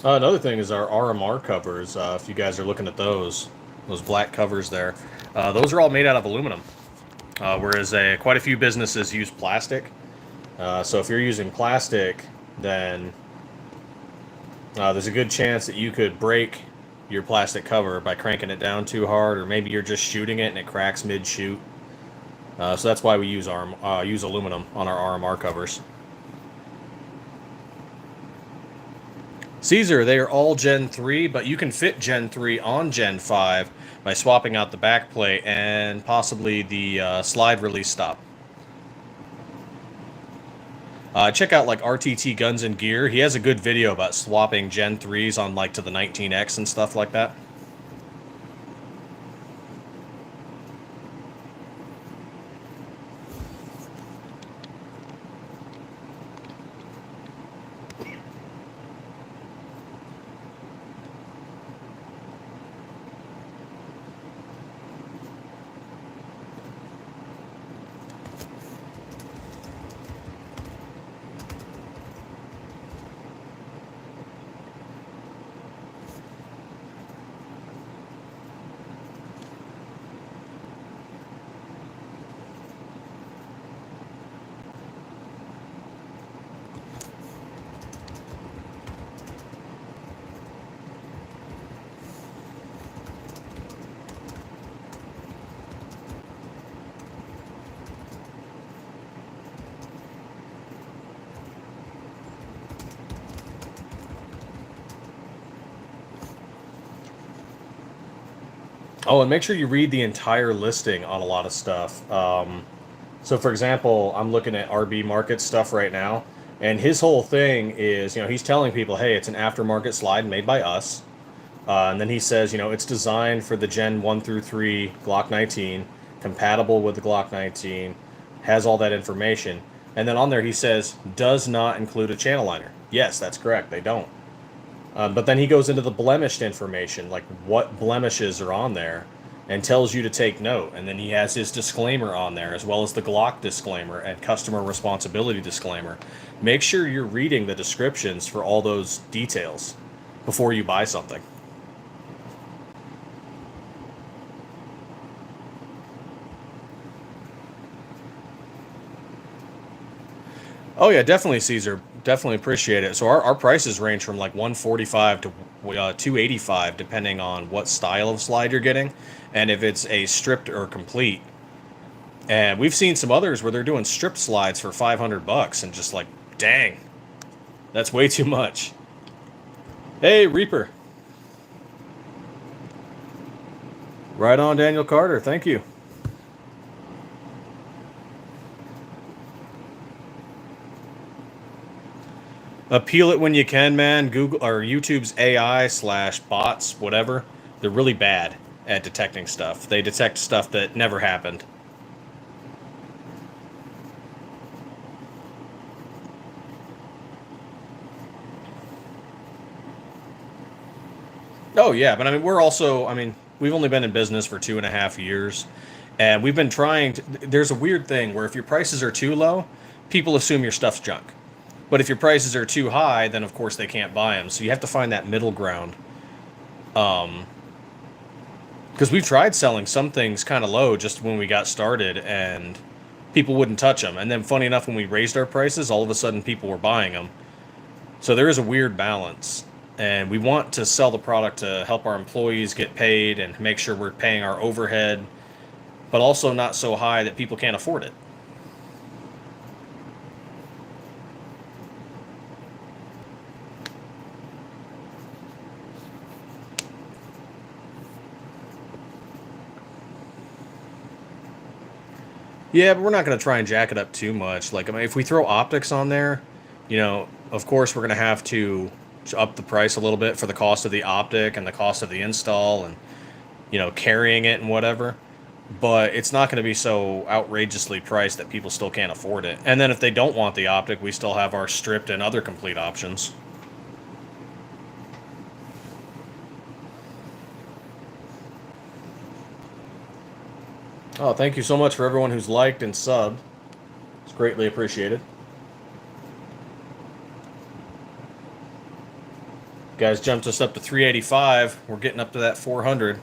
Another thing is our RMR covers. If you guys are looking at those black covers there, those are all made out of aluminum. Whereas quite a few businesses use plastic. So if you're using plastic, then there's a good chance that you could break your plastic cover by cranking it down too hard, or maybe you're just shooting it and it cracks mid-shoot. So that's why we use aluminum on our RMR covers. Caesar, they are all Gen 3, but you can fit Gen 3 on Gen 5 by swapping out the back plate and possibly the slide release stop. Check out like RTT Guns and Gear. He has a good video about swapping Gen 3s on like to the 19X and stuff like that. Oh, and make sure you read the entire listing on a lot of stuff. So, for example, I'm looking at RB Market stuff right now, and his whole thing is, he's telling people, hey, it's an aftermarket slide made by us. And then he says, it's designed for the Gen 1 through 3 Glock 19, compatible with the Glock 19, has all that information. And then on there he says, does not include a channel liner. Yes, that's correct, they don't. But then he goes into the blemished information, like what blemishes are on there, and tells you to take note. And then he has his disclaimer on there, as well as the Glock disclaimer and customer responsibility disclaimer. Make sure you're reading the descriptions for all those details before you buy something. Oh yeah, definitely, Caesar. Definitely appreciate it. So our prices range from like 145 to 285, depending on what style of slide you're getting, and if it's a stripped or complete. And we've seen some others where they're doing stripped slides for $500, and just like, dang, that's way too much. Hey, Reaper. Right on, Daniel Carter. Thank you. Appeal it when you can, man. Google or YouTube's AI/bots, whatever, they're really bad at detecting stuff. They detect stuff that never happened. Oh yeah, but I mean, we've only been in business for 2.5 years, and we've been trying to. There's a weird thing where if your prices are too low, people assume your stuff's junk. But if your prices are too high, then of course they can't buy them. So you have to find that middle ground. Because we've tried selling some things kind of low just when we got started, and people wouldn't touch them. And then funny enough, when we raised our prices, all of a sudden people were buying them. So there is a weird balance. And we want to sell the product to help our employees get paid and make sure we're paying our overhead, but also not so high that people can't afford it. Yeah, but we're not going to try and jack it up too much. Like, I mean, if we throw optics on there, of course we're going to have to up the price a little bit for the cost of the optic and the cost of the install and, carrying it and whatever. But it's not going to be so outrageously priced that people still can't afford it. And then if they don't want the optic, we still have our stripped and other complete options. Oh, thank you so much for everyone who's liked and subbed. It's greatly appreciated. Guys jumped us up to 385. We're getting up to that 400.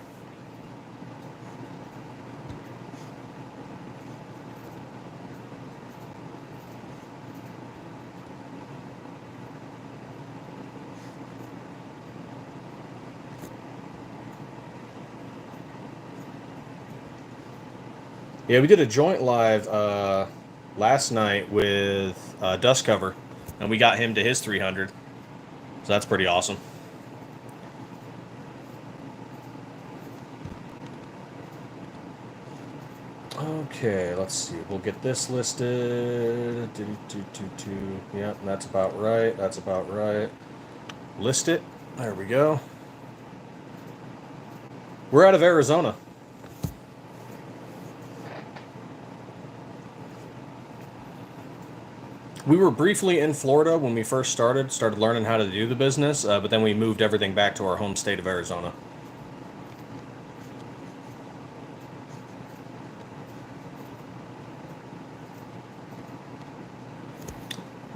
Yeah, we did a joint live last night with Dust Cover, and we got him to his 300. So that's pretty awesome. Okay, let's see. We'll get this listed. Yep, that's about right. That's about right. List it. There we go. We're out of Arizona. We were briefly in Florida when we first started learning how to do the business, but then we moved everything back to our home state of Arizona.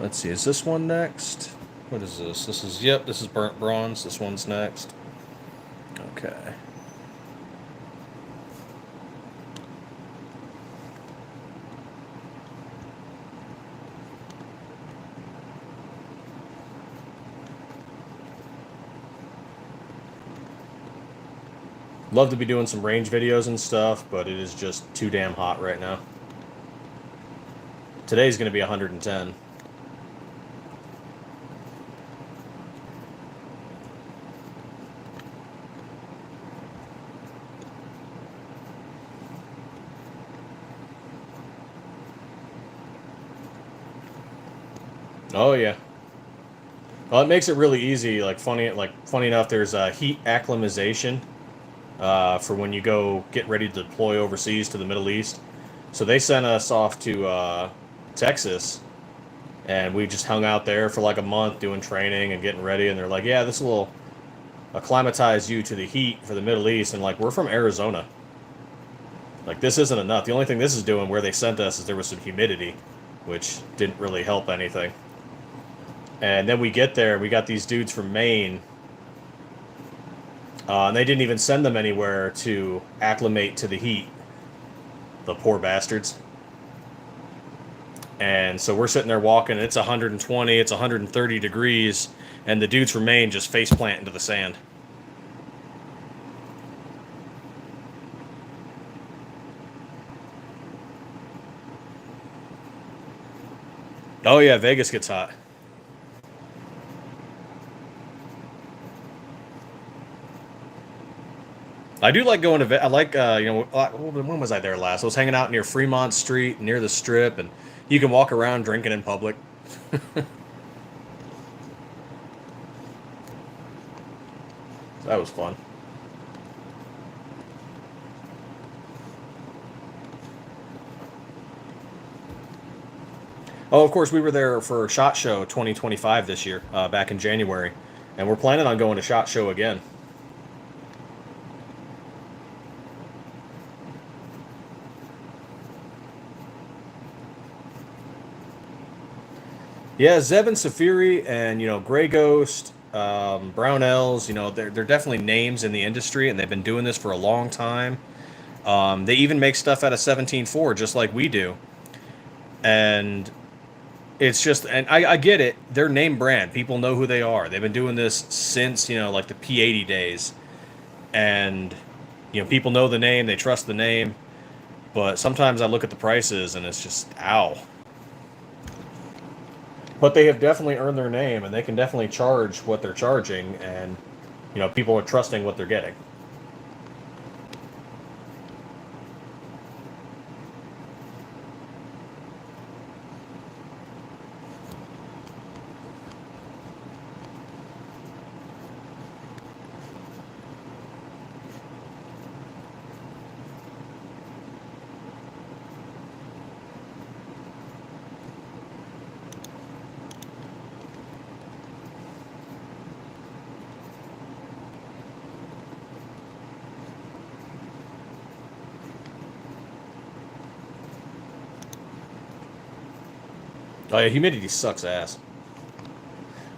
Let's see, is this one next? What is this? This is burnt bronze. This one's next. Okay. Love to be doing some range videos and stuff, but it is just too damn hot right now. Today's going to be 110. Oh yeah. Well, it makes it really easy. Funny enough, there's a heat acclimatization for when you go get ready to deploy overseas to the Middle East. So they sent us off to Texas, and we just hung out there for like a month doing training and getting ready. And they're like, "Yeah, this will acclimatize you to the heat for the Middle East." And like, we're from Arizona. Like, this isn't enough. The only thing this is doing where they sent us is there was some humidity, which didn't really help anything. And then we get there, we got these dudes from Maine, and they didn't even send them anywhere to acclimate to the heat. The poor bastards. And so we're sitting there walking, it's 120, it's 130 degrees, and the dudes from Maine just face plant into the sand. Oh yeah, Vegas gets hot. I do like going to. I like when was I there last? I was hanging out near Fremont Street, near the Strip, and you can walk around drinking in public. That was fun. Oh, of course, we were there for SHOT Show 2025 this year, back in January, and we're planning on going to SHOT Show again. Yeah, Zeb and Safiri and Grey Ghost, Brownells, they're definitely names in the industry, and they've been doing this for a long time. They even make stuff out of 17.4 just like we do. And it's just, and I get it. They're name brand. People know who they are. They've been doing this since, like the P80 days. And, people know the name. They trust the name. But sometimes I look at the prices and it's just, ow. But they have definitely earned their name, and they can definitely charge what they're charging, and people are trusting what they're getting. Oh yeah, humidity sucks ass.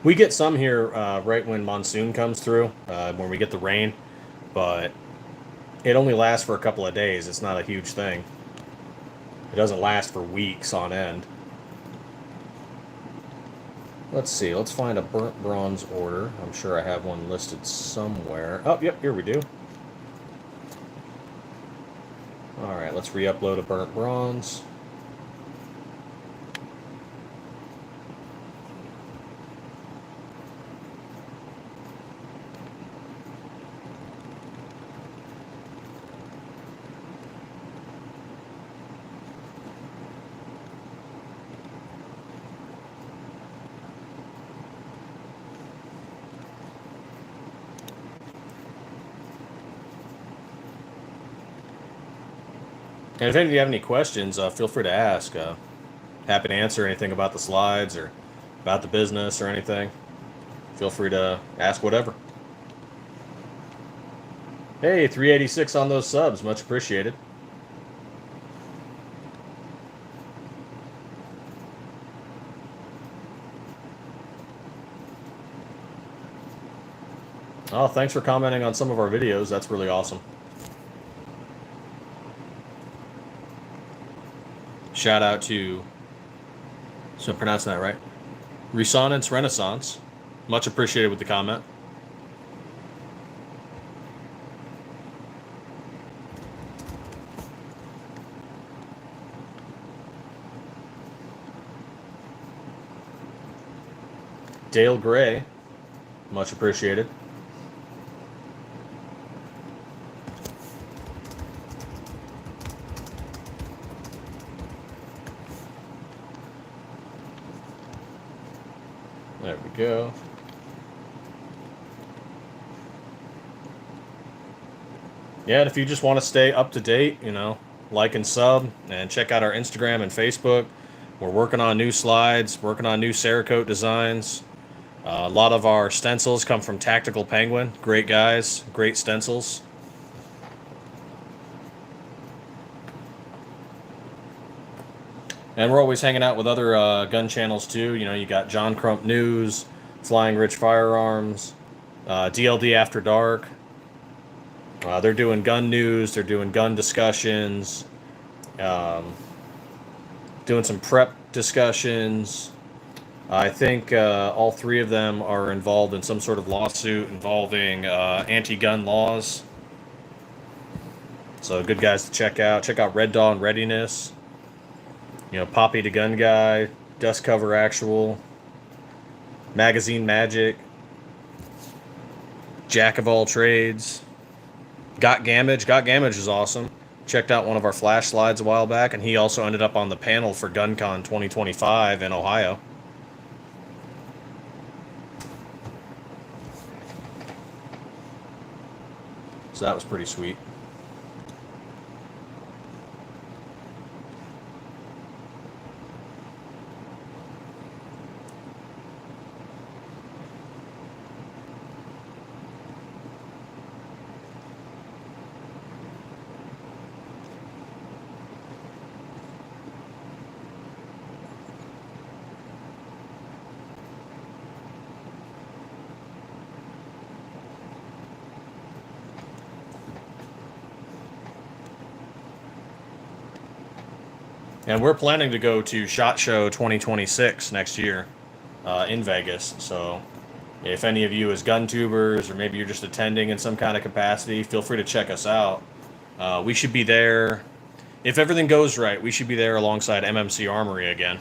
We get some here right when monsoon comes through, when we get the rain, but it only lasts for a couple of days. It's not a huge thing. It doesn't last for weeks on end. Let's see. Let's find a burnt bronze order. I'm sure I have one listed somewhere. Oh, yep, here we do. All right, let's re-upload a burnt bronze. And if any of you have any questions, feel free to ask. Happy to answer anything about the slides or about the business or anything. Feel free to ask whatever. Hey, 386 on those subs. Much appreciated. Oh, thanks for commenting on some of our videos. That's really awesome. Shout out to, so I'm pronouncing that right, Resonance Renaissance. Much appreciated with the comment. Dale Gray. Much appreciated. There we go. Yeah, and if you just want to stay up to date, like and sub, and check out our Instagram and Facebook. We're working on new slides, working on new Cerakote designs. A lot of our stencils come from Tactical Penguin. Great guys, great stencils. And we're always hanging out with other gun channels too. You got John Crump News, Flying Rich Firearms, DLD After Dark. They're doing gun news. They're doing gun discussions. Doing some prep discussions. I think all three of them are involved in some sort of lawsuit involving anti-gun laws. So good guys to check out. Check out Red Dawn Readiness. Poppy the Gun Guy, Dust Cover Actual, Magazine Magic, Jack of All Trades, Got Gamage. Got Gamage is awesome. Checked out one of our flash slides a while back, and he also ended up on the panel for GunCon 2025 in Ohio. So that was pretty sweet. And we're planning to go to SHOT Show 2026 next year in Vegas. So if any of you as gun tubers, or maybe you're just attending in some kind of capacity, feel free to check us out. We should be there. If everything goes right, we should be there alongside MMC Armory again.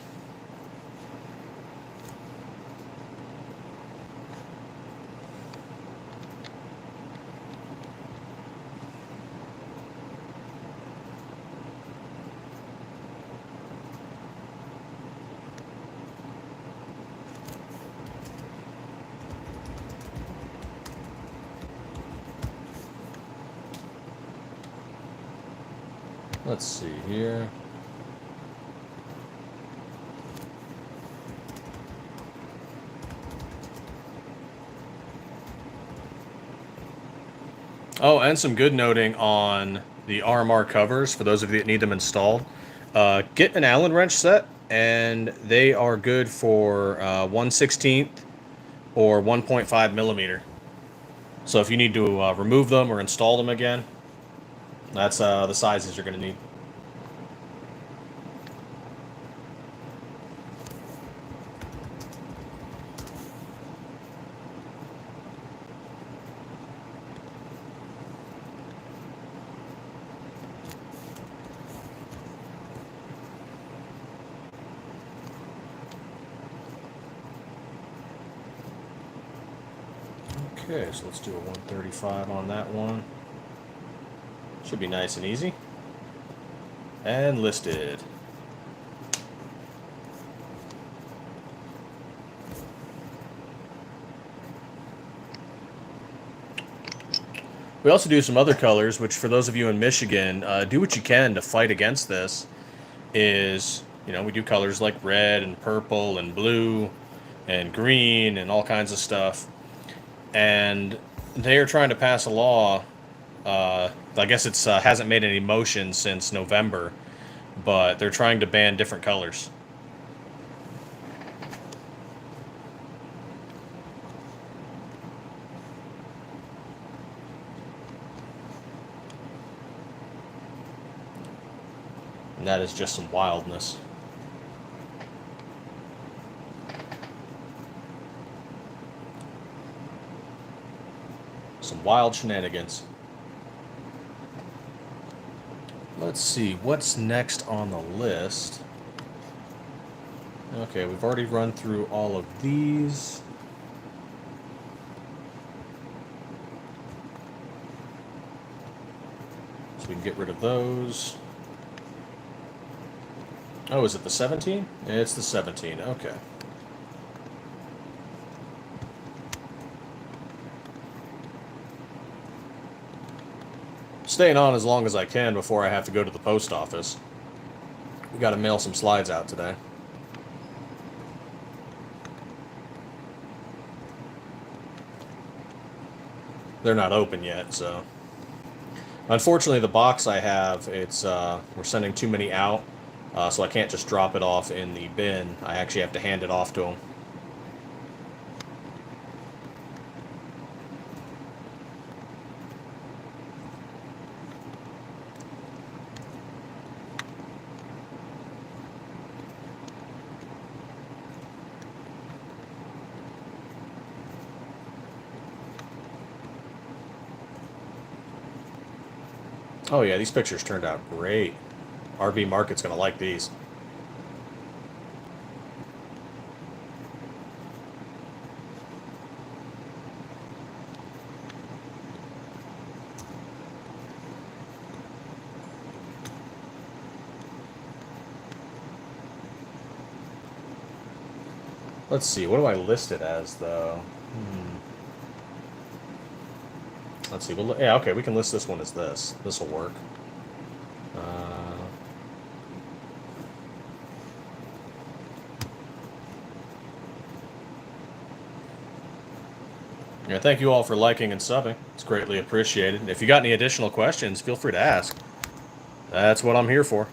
Let's see here. Oh, and some good noting on the RMR covers for those of you that need them installed. Get an Allen wrench set, and they are good for 1/16 or 1.5 millimeter. So if you need to remove them or install them again, that's the sizes you're going to need. Okay, so let's do a 135 on that one. Should be nice and easy. And listed. We also do some other colors, which for those of you in Michigan, do what you can to fight against this. Is, you know, we do colors like red and purple and blue and green and all kinds of stuff. And they are trying to pass a law. I guess it's hasn't made any motion since November, but they're trying to ban different colors. And that is just some wildness. Some wild shenanigans. Let's see, what's next on the list? Okay, we've already run through all of these. So we can get rid of those. Oh, is it the 17? It's the 17, okay. Staying on as long as I can before I have to go to the post office. We got to mail some slides out today. They're not open yet, so. Unfortunately, the box I have, it's we're sending too many out, so I can't just drop it off in the bin. I actually have to hand it off to them. Oh yeah, these pictures turned out great. RV Market's gonna like these. Let's see, what do I list it as though? Let's see. Well, yeah, okay, we can list this one as this. This will work. Yeah, thank you all for liking and subbing. It's greatly appreciated. If you got any additional questions, feel free to ask. That's what I'm here for.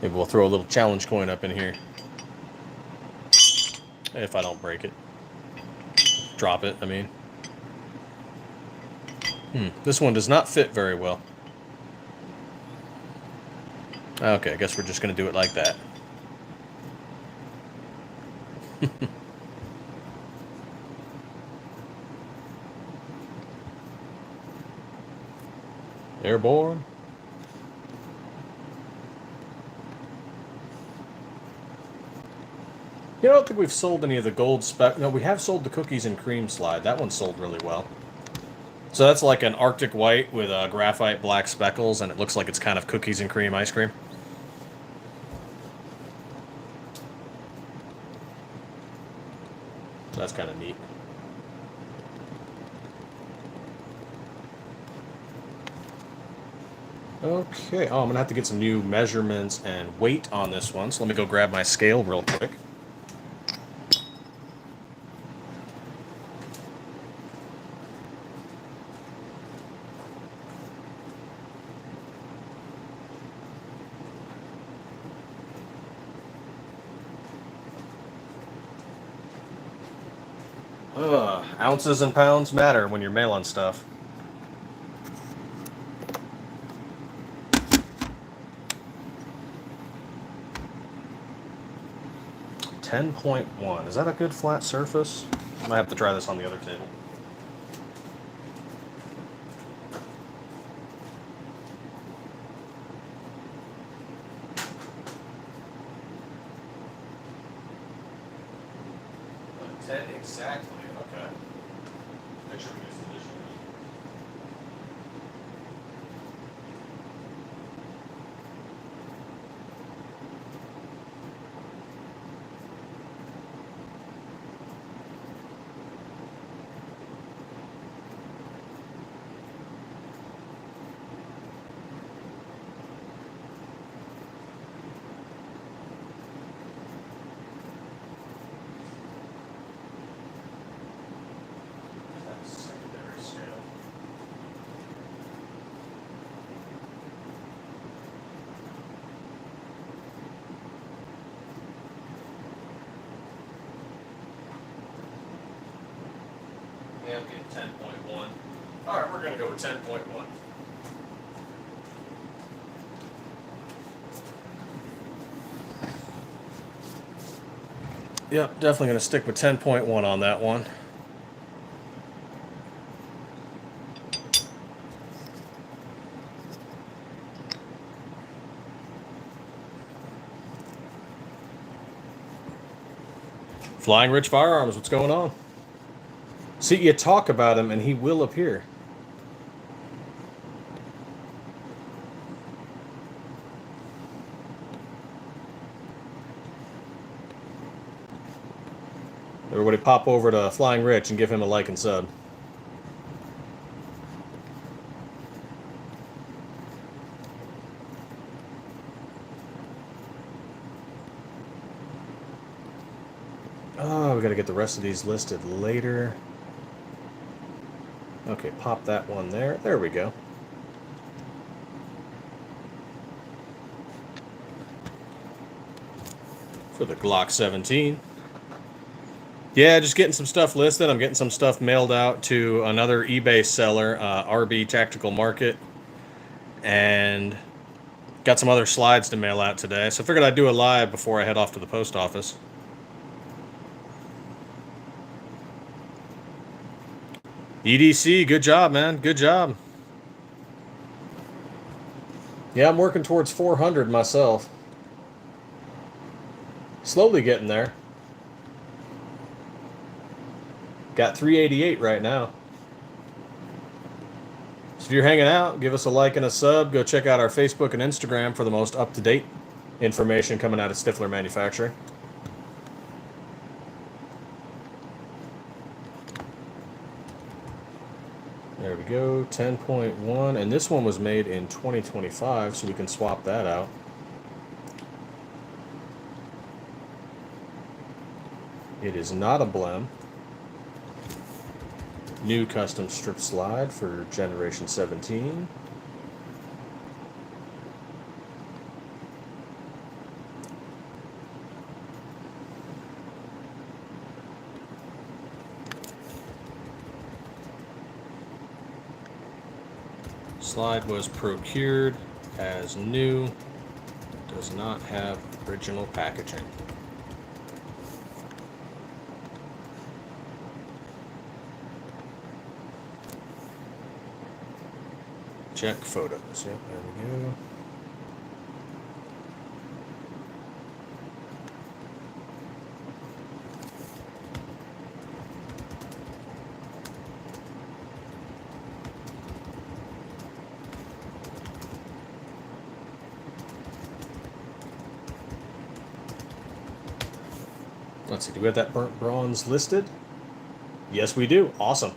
Maybe we'll throw a little challenge coin up in here. if I don't break it. Drop it, I mean. This one does not fit very well. Okay, I guess we're just going to do it like that. Airborne. I don't think we've sold any of the gold spec. No, we have sold the cookies and cream slide. That one sold really well. So that's like an Arctic white with graphite black speckles, and it looks like it's kind of cookies and cream ice cream. So that's kind of neat. Okay, I'm going to have to get some new measurements and weight on this one, so let me go grab my scale real quick. Ounces and pounds matter when you're mailing stuff. .1. Is that a good flat surface? I might have to try this on the other table. Exactly. Okay. Make sure we use the dish. Yeah, I'm getting 10.1. Alright, we're going to go with 10.1. Yep, definitely going to stick with 10.1 on that one. Flying Rich Firearms, what's going on? See, you talk about him and he will appear. Everybody pop over to Flying Rich and give him a like and sub. Oh, we got to get the rest of these listed later. Okay, pop that one there. There we go. For the Glock 17. Yeah, just getting some stuff listed. I'm getting some stuff mailed out to another eBay seller, RB Tactical Market. And got some other slides to mail out today. So I figured I'd do a live before I head off to the post office. EDC, good job, man. Good job. Yeah, I'm working towards 400 myself. Slowly getting there. Got 388 right now. So if you're hanging out, give us a like and a sub. Go check out our Facebook and Instagram for the most up-to-date information coming out of Stiffler Manufacturing. There we go, 10.1, and this one was made in 2025, so we can swap that out. It is not a blem. New custom strip slide for Generation 17. Slide was procured as new. Does not have original packaging. Check photos. Yep, there we go. Let's see, do we have that burnt bronze listed? Yes, we do. Awesome.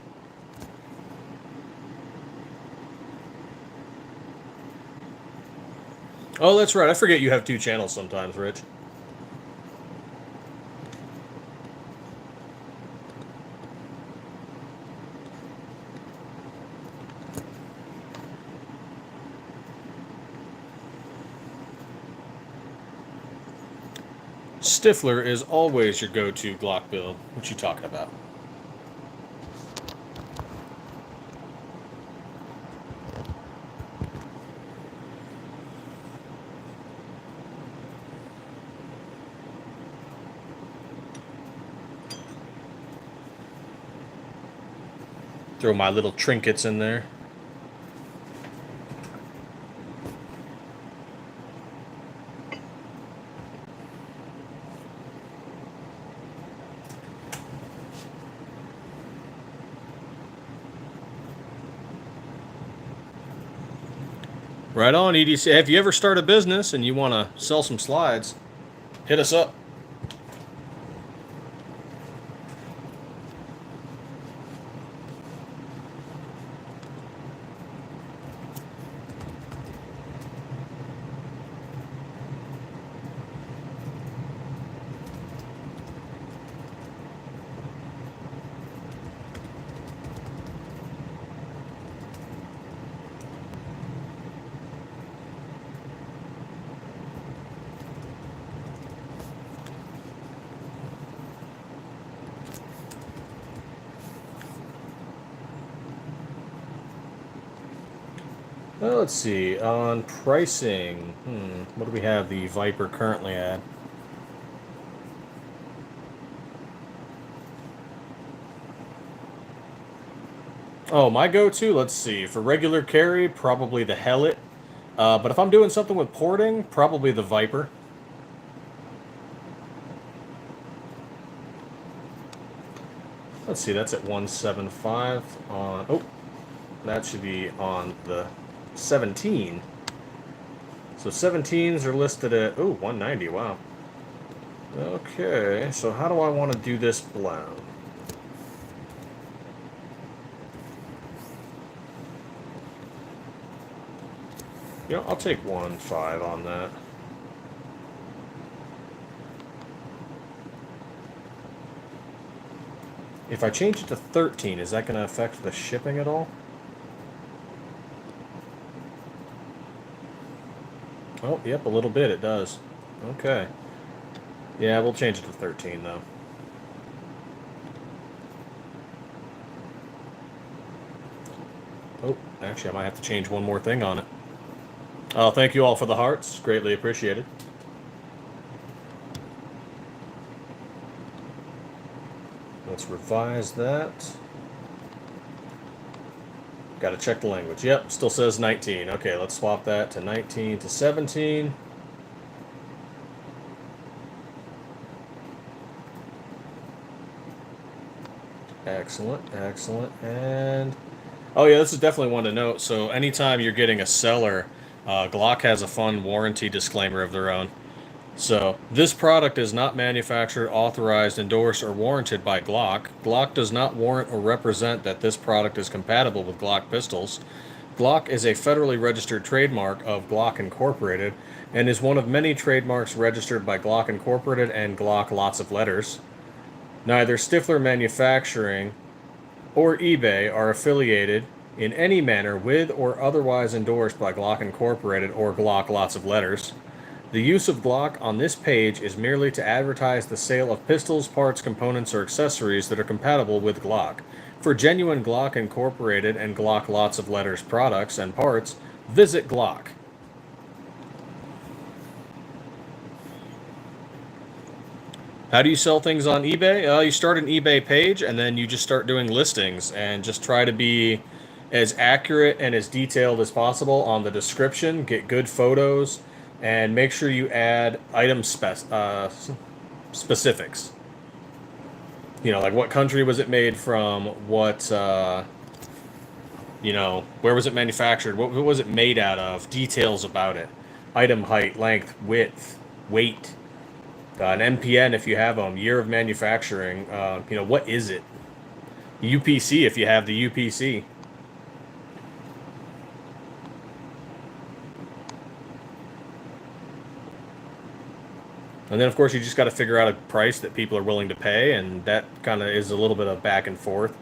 Oh, that's right. I forget you have two channels sometimes, Rich. Stiffler is always your go-to Glock build. What you talking about? Throw my little trinkets in there. Right on, EDC. If you ever start a business and you want to sell some slides, hit us up. Well, let's see. On pricing, what do we have the Viper currently at? Oh, my go-to, let's see. For regular carry, probably the Hellet. But if I'm doing something with porting, probably the Viper. Let's see, that's at 175 on... Oh, that should be on the 17. So 17s are listed at... Oh, 190, wow. Okay, so how do I want to do this blend? Yeah, I'll take 1.5 on that. If I change it to 13, is that going to affect the shipping at all? Oh, yep, a little bit it does. Okay. Yeah, we'll change it to 13, though. Oh, actually, I might have to change one more thing on it. Oh, thank you all for the hearts. Greatly appreciated. Let's revise that. Got to check the language. Yep, still says 19. Okay, let's swap that to 19 to 17. Excellent, excellent. And, oh yeah, this is definitely one to note. So anytime you're getting a seller, Glock has a fun warranty disclaimer of their own. So, this product is not manufactured, authorized, endorsed, or warranted by Glock. Glock does not warrant or represent that this product is compatible with Glock pistols. Glock is a federally registered trademark of Glock Incorporated and is one of many trademarks registered by Glock Incorporated and Glock lots of letters. Neither Stiffler Manufacturing or eBay are affiliated in any manner with or otherwise endorsed by Glock Incorporated or Glock lots of letters. The use of Glock on this page is merely to advertise the sale of pistols, parts, components, or accessories that are compatible with Glock. For genuine Glock Incorporated and Glock Lots of Letters products and parts, visit Glock. How do you sell things on eBay? You start an eBay page and then you just start doing listings and just try to be as accurate and as detailed as possible on the description. Get good photos and make sure you add item specifics. You know, like what country was it made from? What, where was it manufactured? What was it made out of? Details about it. Item height, length, width, weight. An MPN if you have them, year of manufacturing, what is it? UPC if you have the UPC. And then, of course, you just got to figure out a price that people are willing to pay, and that kind of is a little bit of back and forth.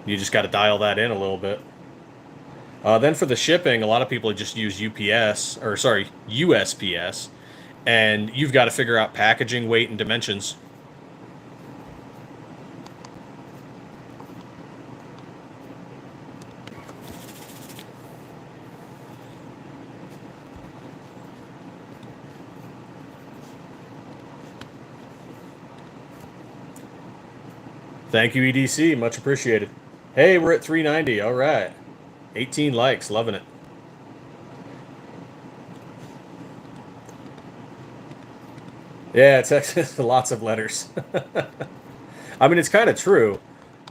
You just got to dial that in a little bit. Then for the shipping, a lot of people just use USPS, and you've got to figure out packaging, weight, and dimensions. Thank you, EDC. Much appreciated. Hey, we're at 390. All right. 18 likes. Loving it. Yeah, it's lots of letters. I mean, it's kind of true.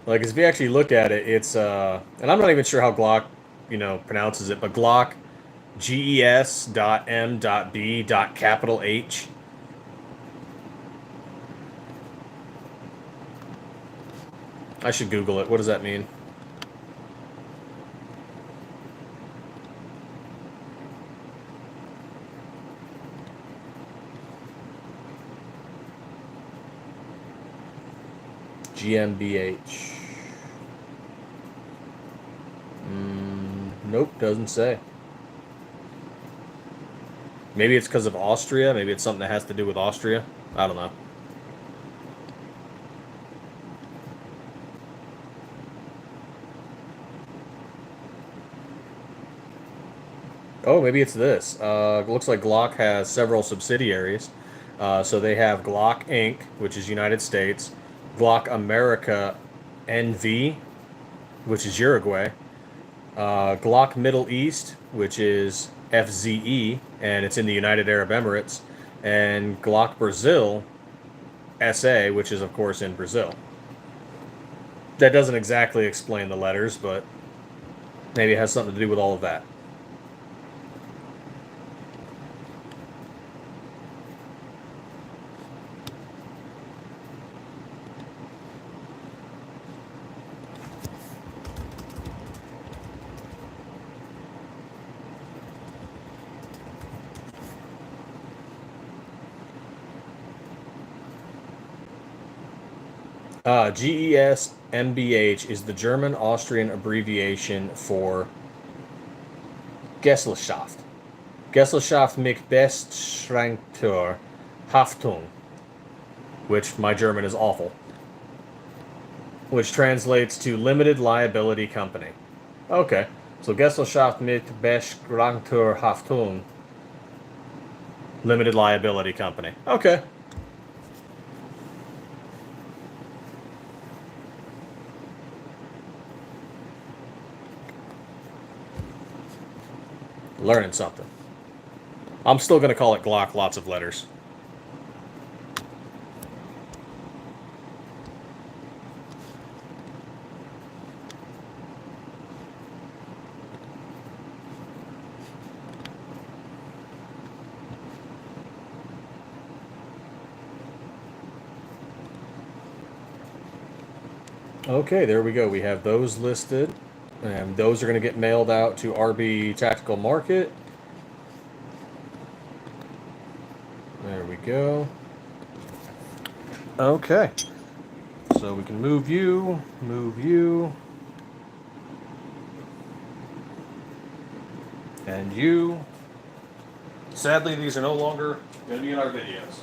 Like, if you actually look at it, it's, and I'm not even sure how Glock, pronounces it, but Glock, GES.M.B. H. I should Google it. What does that mean? GmbH. Nope, doesn't say. Maybe it's because of Austria. Maybe it's something that has to do with Austria. I don't know. Oh, maybe it's this. Looks like Glock has several subsidiaries. So they have Glock Inc., which is United States, Glock America NV, which is Uruguay, Glock Middle East, which is FZE, and it's in the United Arab Emirates, and Glock Brazil SA, which is, of course, in Brazil. That doesn't exactly explain the letters, but maybe it has something to do with all of that. GES MBH is the German-Austrian abbreviation for Gesellschaft. Gesellschaft mit beschränkter Haftung, which my German is awful, which translates to limited liability company. Okay, so Gesellschaft mit beschränkter Haftung, limited liability company. Okay. Learning something. I'm still going to call it Glock Lots of Letters. Okay, there we go. We have those listed. And those are going to get mailed out to RB Tactical Market. There we go. Okay. So we can move you, and you. Sadly, these are no longer going to be in our videos.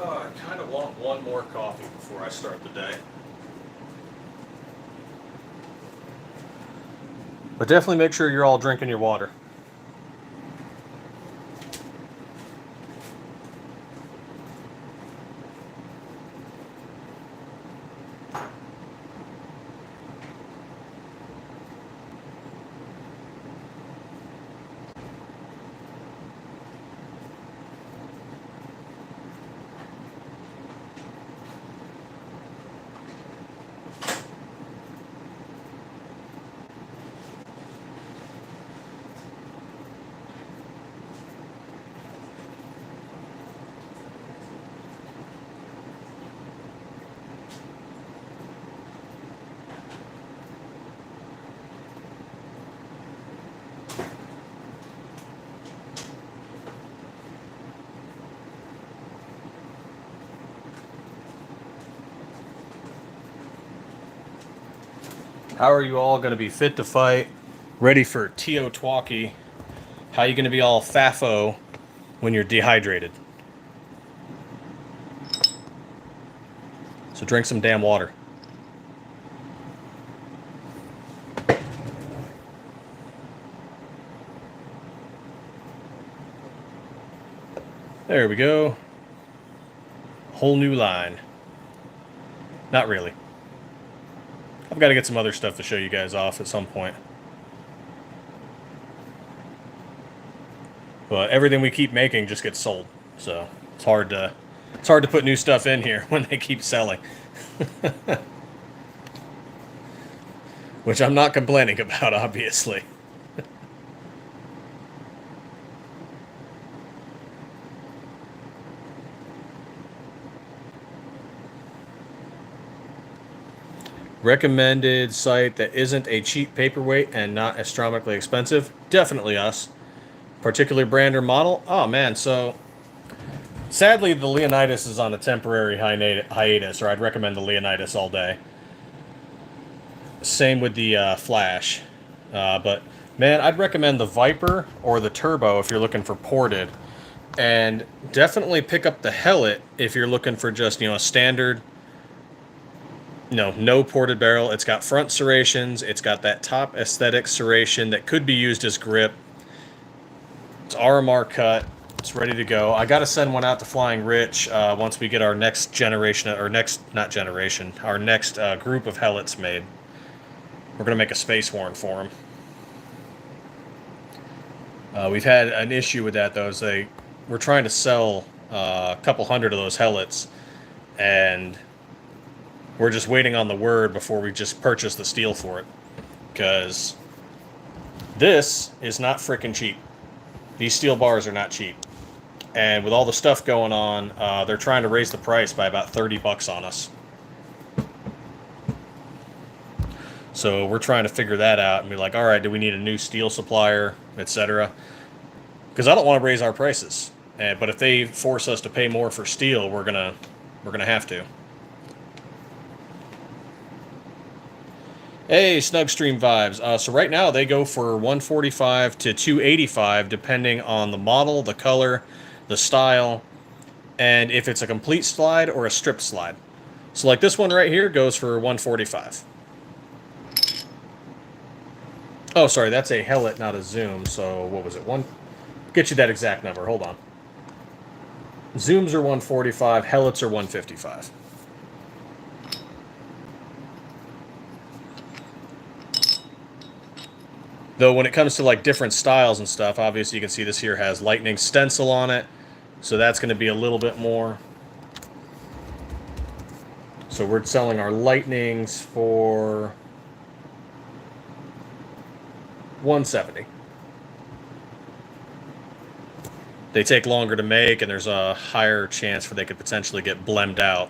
I kind of want one more coffee before I start the day. But definitely make sure you're all drinking your water. How are you all going to be fit to fight, ready for Teotwalkie? How are you going to be all FAFO when you're dehydrated? So drink some damn water. There we go. Whole new line. Not really. I've got to get some other stuff to show you guys off at some point. But everything we keep making just gets sold. So it's hard to put new stuff in here when they keep selling. Which I'm not complaining about, obviously. Recommended site that isn't a cheap paperweight and not astronomically expensive? Definitely us. Particular brand or model? Oh man, so sadly the Leonidas is on a temporary hiatus, or I'd recommend the Leonidas all day. Same with the Flash. But man, I'd recommend the Viper or the Turbo if you're looking for ported. And definitely pick up the Hellet if you're looking for just, a standard, no ported barrel. It's got front serrations. It's got that top aesthetic serration that could be used as grip. It's RMR cut. It's ready to go. I got to send one out to Flying Rich once we get our next generation, or our next group of Hellets made. We're going to make a space horn for them. We've had an issue with that, though, is we're trying to sell a couple hundred of those Hellets, and we're just waiting on the word before we just purchase the steel for it. Because this is not frickin' cheap. These steel bars are not cheap. And with all the stuff going on, they're trying to raise the price by about 30 bucks on us. So we're trying to figure that out and be like, all right, do we need a new steel supplier, etc.? Because I don't want to raise our prices. But if they force us to pay more for steel, we're gonna have to. Hey, Snugstream vibes. So right now they go for $145 to $285, depending on the model, the color, the style, and if it's a complete slide or a strip slide. So like this one right here goes for $145. Oh, sorry, that's a hellet, not a zoom. So what was it? Get you that exact number. Hold on. Zooms are 145. Hellets are 155. Though when it comes to like different styles and stuff, obviously you can see this here has lightning stencil on it. So that's going to be a little bit more. So we're selling our lightnings for 170. They take longer to make, and there's a higher chance for they could potentially get blemed out.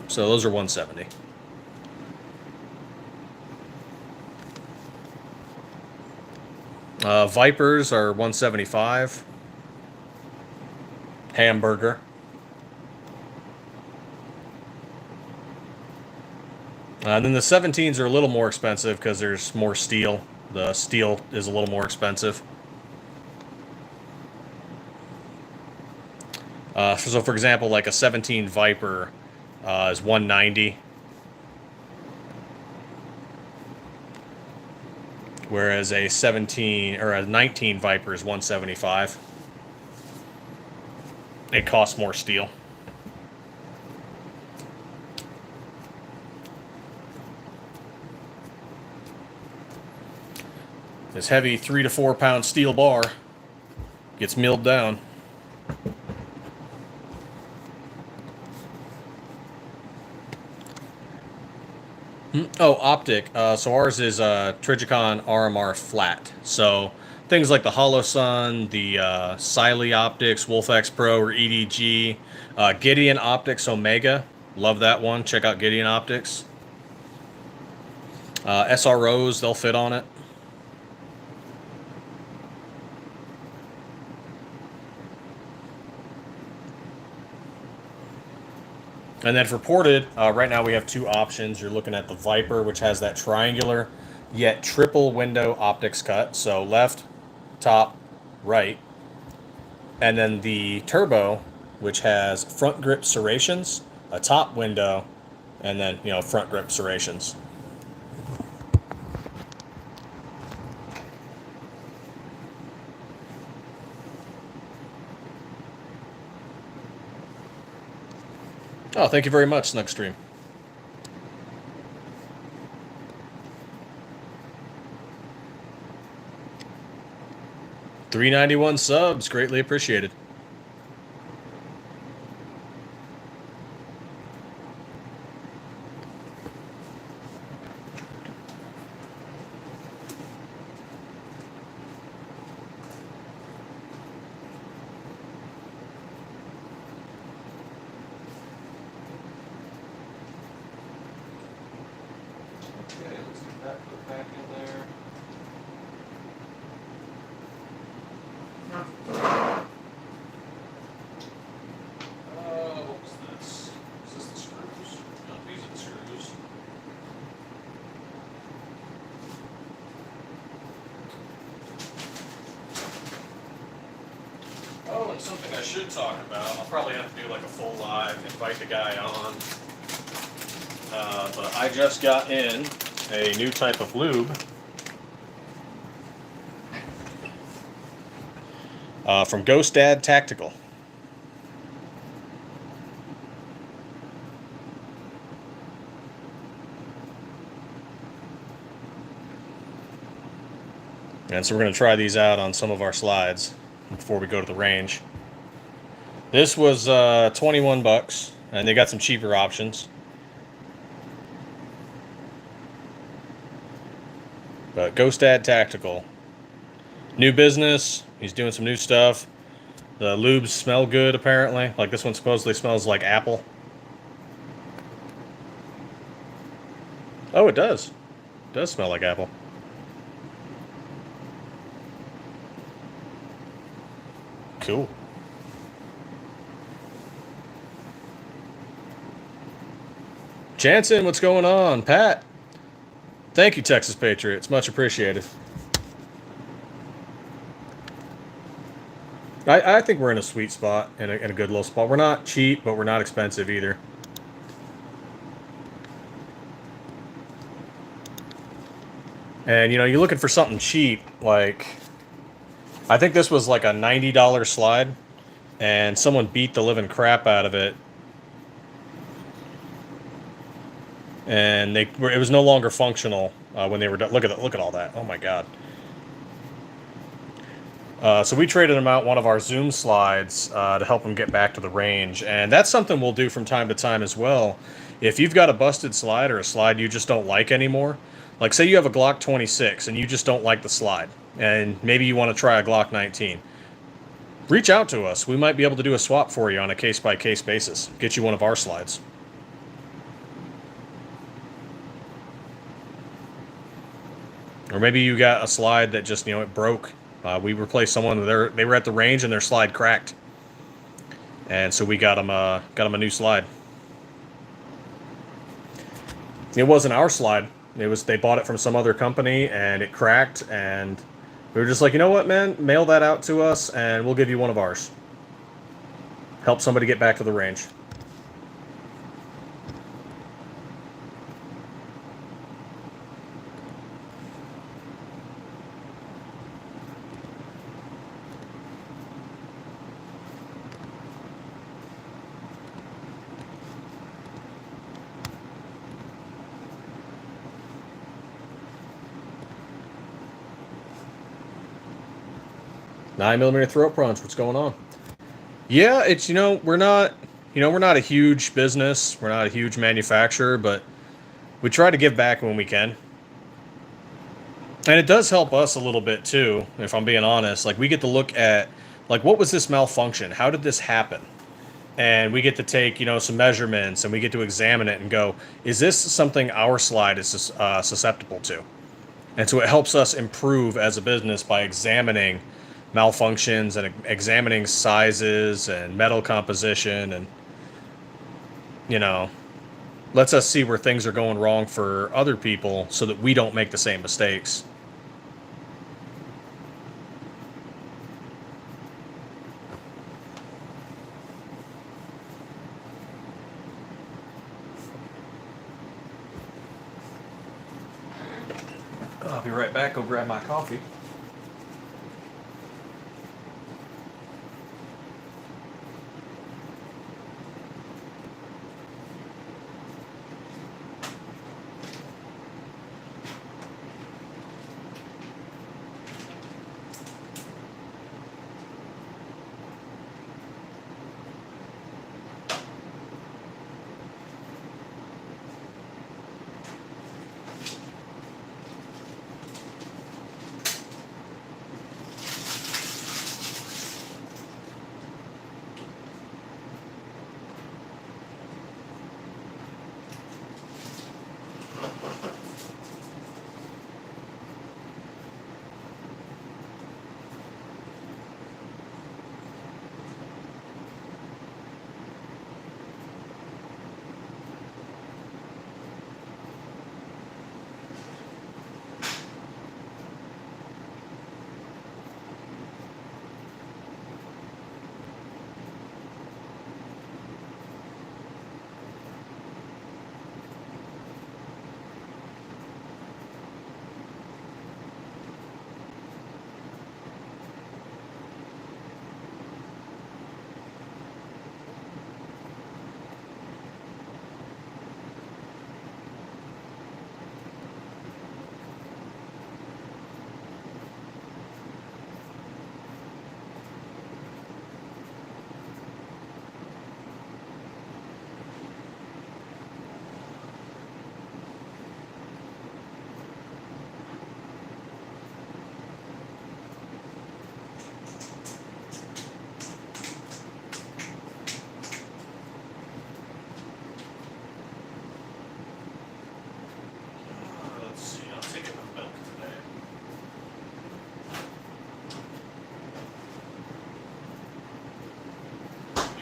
So those are 170. Vipers are 175. Hamburger. And then the 17s are a little more expensive because there's more steel. The steel is a little more expensive. So for example, like a 17 Viper is 190. Whereas a 17 or a 19 Viper is 175. It costs more steel. This heavy 3 to 4 pound steel bar gets milled down. Oh, optic. So ours is Trigicon RMR flat. So things like the Hollow Sun, the Siley Optics, Wolfx Pro or EDG, Gideon Optics Omega. Love that one. Check out Gideon Optics. SROs, they'll fit on it. And then for ported, right now we have two options. You're looking at the Viper, which has that triangular yet triple window optics cut. So left, top, right. And then the Turbo, which has front grip serrations, a top window, and then, front grip serrations. Oh, thank you very much, Snugstream. $391 subs, greatly appreciated. Something I should talk about. I'll probably have to do like a full live, invite the guy on. But I just got in a new type of lube from Ghost Dad Tactical. And so we're going to try these out on some of our slides before we go to the range. This was 21 bucks, and they got some cheaper options. But Ghost Dad Tactical. New business. He's doing some new stuff. The lubes smell good, apparently. Like this one supposedly smells like apple. Oh, it does. It does smell like apple. Cool. Jansen, what's going on? Pat, thank you, Texas Patriots. Much appreciated. I think we're in a sweet spot, in a good little spot. We're not cheap, but we're not expensive either. And, you know, you're looking for something cheap, like, I think this was like a $90 slide, and someone beat the living crap out of it. And it was no longer functional when they were done. Look at all that. Oh my God. So we traded him out one of our Zoom slides to help him get back to the range. And that's something we'll do from time to time as well. If you've got a busted slide or a slide you just don't like anymore, like say you have a Glock 26 and you just don't like the slide, and maybe you want to try a Glock 19, reach out to us. We might be able to do a swap for you on a case-by-case basis. Get you one of our slides. Or maybe you got a slide that just, you know, it broke. We replaced someone. They were at the range and their slide cracked, and so we got them a new slide. It wasn't our slide. They bought it from some other company and it cracked, and we were just like, you know what, man, mail that out to us and we'll give you one of ours. Help somebody get back to the range. Nine millimeter throat punch. What's going on? Yeah, it's, we're not a huge business. We're not a huge manufacturer, but we try to give back when we can. And it does help us a little bit too, if I'm being honest. Like, we get to look at, like, what was this malfunction? How did this happen? And we get to take, some measurements, and we get to examine it and go, is this something our slide is susceptible to? And so it helps us improve as a business by examining malfunctions and examining sizes and metal composition, and, lets us see where things are going wrong for other people so that we don't make the same mistakes. I'll be right back. Go grab my coffee.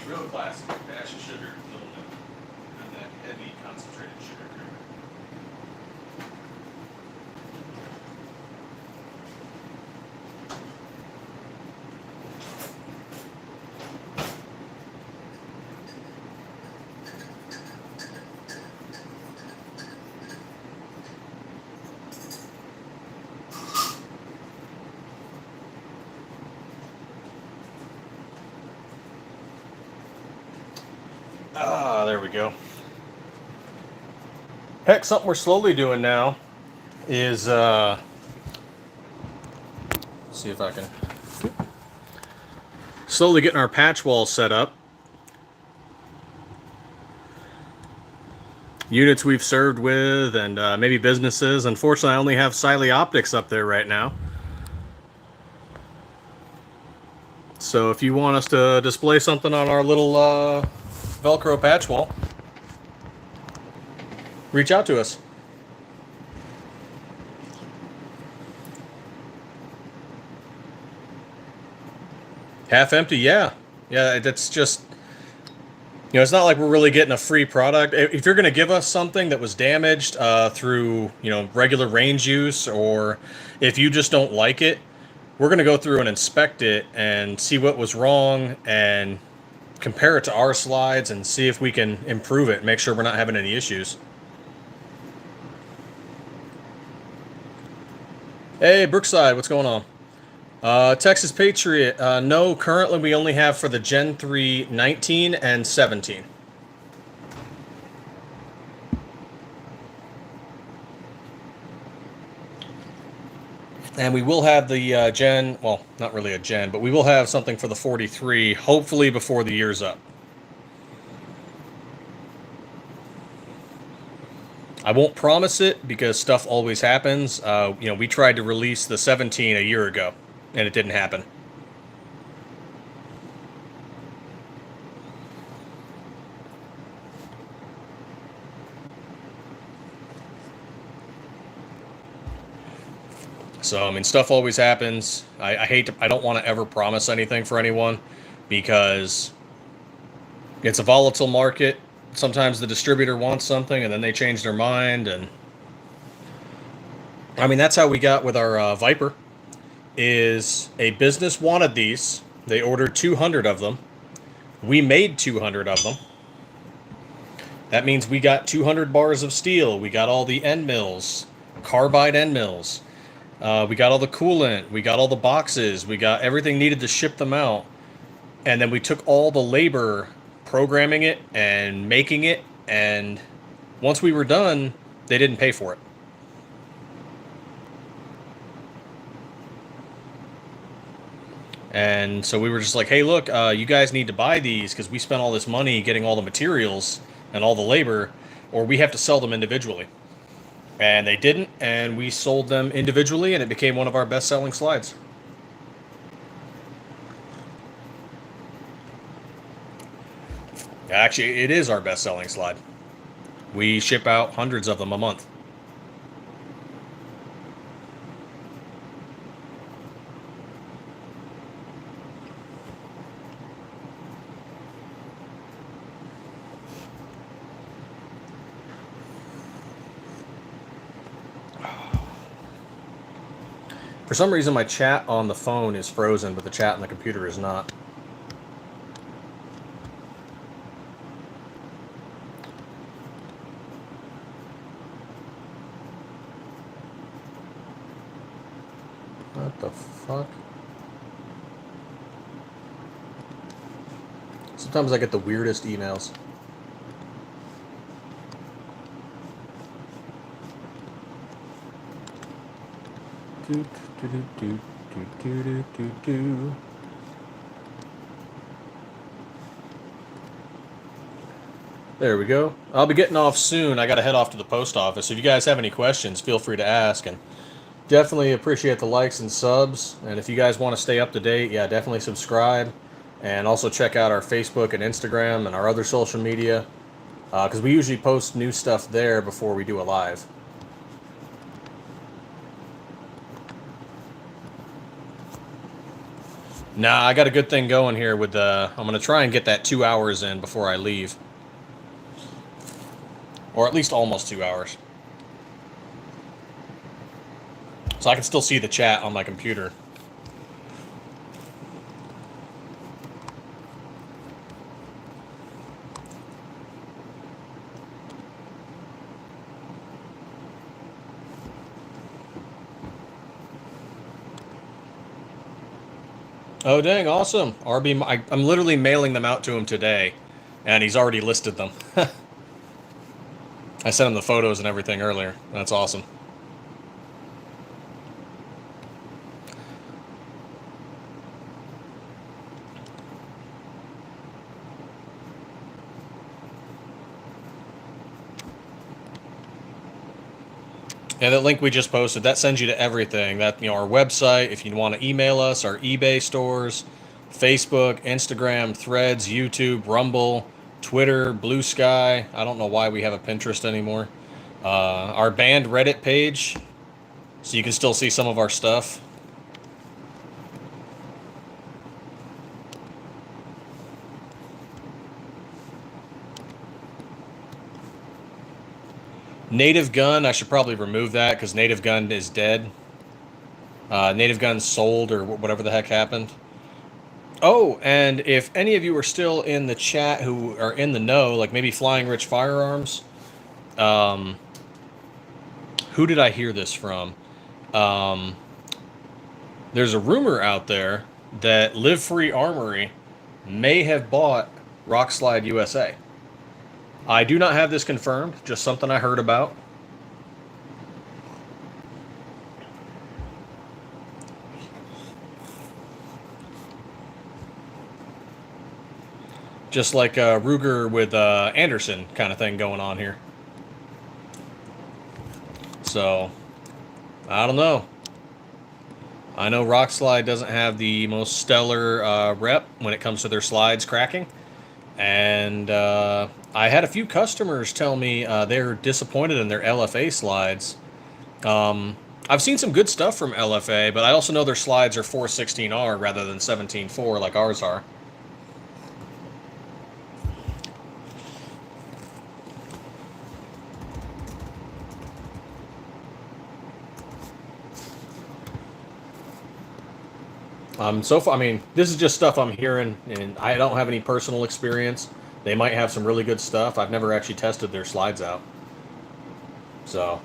Real classic, dash of sugar, little milk, and that heavy concentrated sugar creamer. Ah, there we go. Heck, something we're slowly doing now is, see if I can, slowly getting our patch wall set up. Units we've served with and maybe businesses. Unfortunately, I only have Siley Optics up there right now. So if you want us to display something on our little Velcro patch wall, reach out to us. Half empty, yeah. Yeah, that's just, you know, it's not like we're really getting a free product. If you're going to give us something that was damaged through, you know, regular range use, or if you just don't like it, we're going to go through and inspect it and see what was wrong and compare it to our slides and see if we can improve it, make sure we're not having any issues. Hey, Brookside, what's going on? Texas Patriot, no, currently we only have for the Gen 3 19 and 17. And we will have the Gen, well, not really a Gen, but we will have something for the 43, hopefully before the year's up. I won't promise it because stuff always happens. You know, we tried to release the 17 a year ago, and it didn't happen. So, I mean, stuff always happens. I don't want to ever promise anything for anyone because it's a volatile market. Sometimes the distributor wants something and then they change their mind. And I mean, that's how we got with our Viper is a business wanted these. They ordered 200 of them. We made 200 of them. That means we got 200 bars of steel. We got all the end mills, carbide end mills. We got all the coolant. We got all the boxes. We got everything needed to ship them out. And then we took all the labor programming it and making it. And once we were done, they didn't pay for it. And so we were just like, hey, look, you guys need to buy these because we spent all this money getting all the materials and all the labor, or we have to sell them individually. And they didn't, and we sold them individually, and it became one of our best-selling slides. Actually, it is our best-selling slide. We ship out hundreds of them a month. For some reason, my chat on the phone is frozen, but the chat on the computer is not. What the fuck? Sometimes I get the weirdest emails. There we go. I'll be getting off soon. I got to head off to the post office. If you guys have any questions, feel free to ask. And definitely appreciate the likes and subs. And if you guys want to stay up to date, yeah, definitely subscribe. And also check out our Facebook and Instagram and our other social media. Because we usually post new stuff there before we do a live. Nah, I got a good thing going here with the... I'm going to try and get that 2 hours in before I leave. Or at least almost 2 hours. So I can still see the chat on my computer. Oh, dang, awesome. RB, I'm literally mailing them out to him today. And he's already listed them. I sent him the photos and everything earlier. That's awesome. Yeah, that link we just posted, that sends you to everything. That, you know, our website, if you want to email us, our eBay stores, Facebook, Instagram, Threads, YouTube, Rumble, Twitter, Blue Sky. I don't know why we have a Pinterest anymore. Our band Reddit page, so you can still see some of our stuff. Native Gun, I should probably remove that because Native Gun is dead. Native Gun sold or whatever the heck happened. Oh, and if any of you are still in the chat who are in the know, like maybe Flying Rich Firearms, who did I hear this from? There's a rumor out there that Live Free Armory may have bought Rockslide USA. I do not have this confirmed, just something I heard about. Just like Ruger with Anderson kind of thing going on here. So, I don't know. I know Rockslide doesn't have the most stellar rep when it comes to their slides cracking. And I had a few customers tell me they're disappointed in their LFA slides. I've seen some good stuff from LFA, but I also know their slides are 416R rather than 17.4 like ours are. So far, I mean, this is just stuff I'm hearing, and I don't have any personal experience. They might have some really good stuff. I've never actually tested their slides out. So,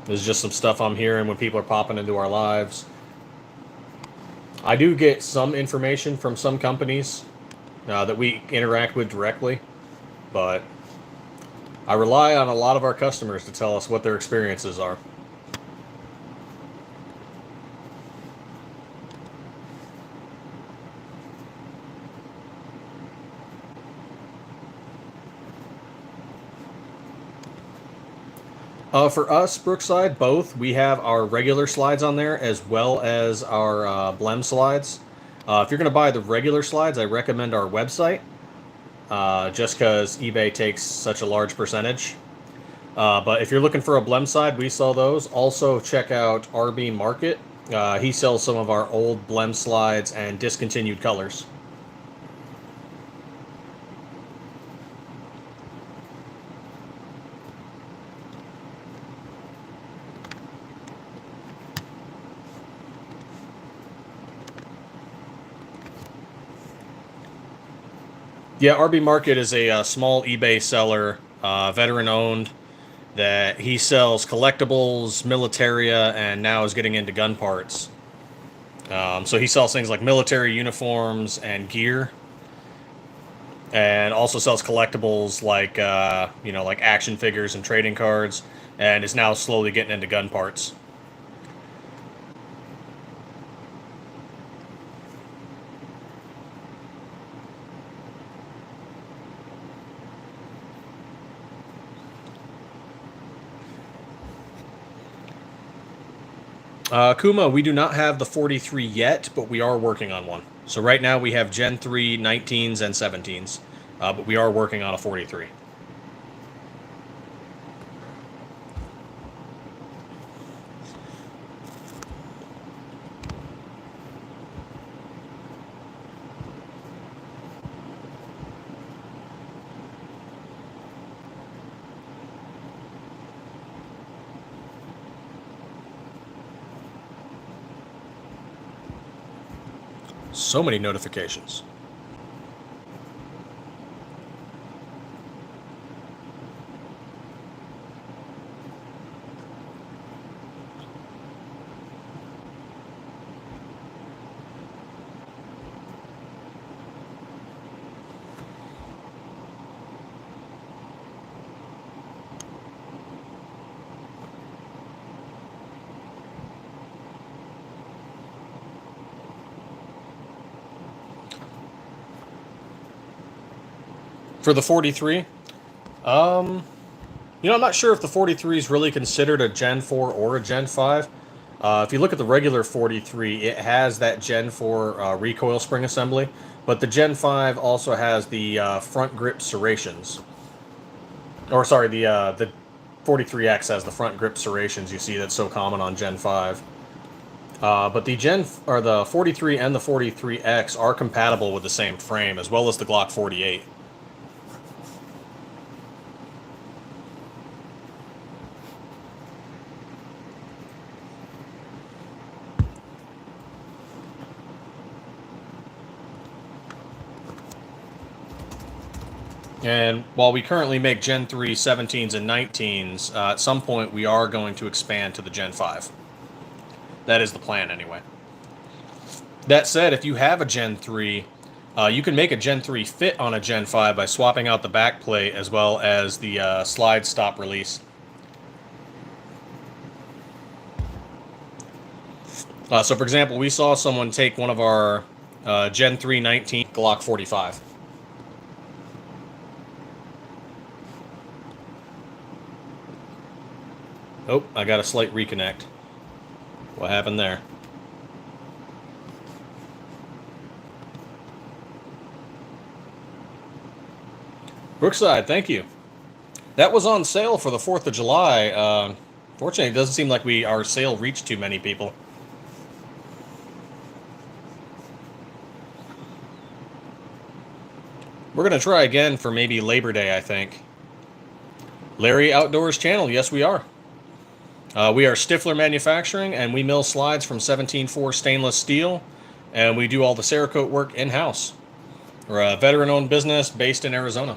this is just some stuff I'm hearing when people are popping into our lives. I do get some information from some companies that we interact with directly, but I rely on a lot of our customers to tell us what their experiences are. For us, Brookside, both. We have our regular slides on there as well as our Blem slides. If you're going to buy the regular slides, I recommend our website, just because eBay takes such a large percentage. But if you're looking for a Blem slide, we sell those. Also, check out RB Market. He sells some of our old Blem slides and discontinued colors. Yeah, RB Market is a small eBay seller, veteran-owned, that he sells collectibles, militaria, and now is getting into gun parts. So he sells things like military uniforms and gear, and also sells collectibles like like action figures and trading cards, and is now slowly getting into gun parts. Kuma, we do not have the 43 yet, but we are working on one. So right now we have Gen 3 19s and 17s, but we are working on a 43. So many notifications. For the 43, you know, I'm not sure if the 43 is really considered a Gen 4 or a Gen 5. If you look at the regular 43, it has that Gen 4 recoil spring assembly, but the Gen 5 also has the front grip serrations. Or sorry, the 43X has the front grip serrations you see that's so common on Gen 5. But the 43 and the 43X are compatible with the same frame, as well as the Glock 48. And while we currently make Gen 3 17s and 19s, at some point we are going to expand to the Gen 5. That is the plan anyway. That said, if you have a Gen 3, you can make a Gen 3 fit on a Gen 5 by swapping out the back plate as well as the slide stop release. So for example, we saw someone take one of our Gen 3 19 Glock 45. Oh, I got a slight reconnect. What happened there? Brookside, thank you. That was on sale for the 4th of July. Fortunately, it doesn't seem like our sale reached too many people. We're going to try again for maybe Labor Day, I think. Larry Outdoors channel, yes we are. We are Stiffler Manufacturing, and we mill slides from 17.4 stainless steel, and we do all the Cerakote work in-house. We're a veteran-owned business based in Arizona.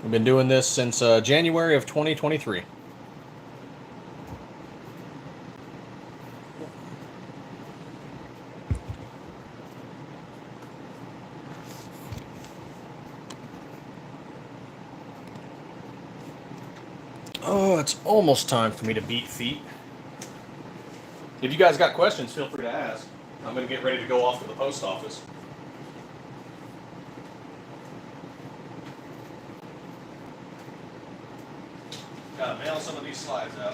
We've been doing this since January of 2023. Oh, it's almost time for me to beat feet. If you guys got questions, feel free to ask. I'm going to get ready to go off to the post office. Gotta mail some of these slides out.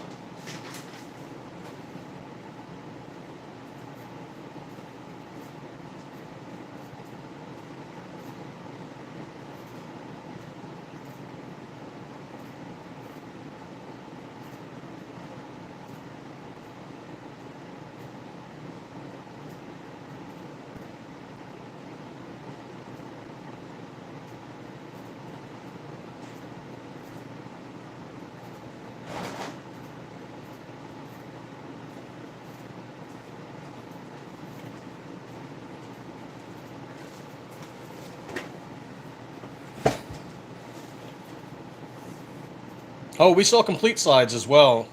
Oh, we sell complete slides as well.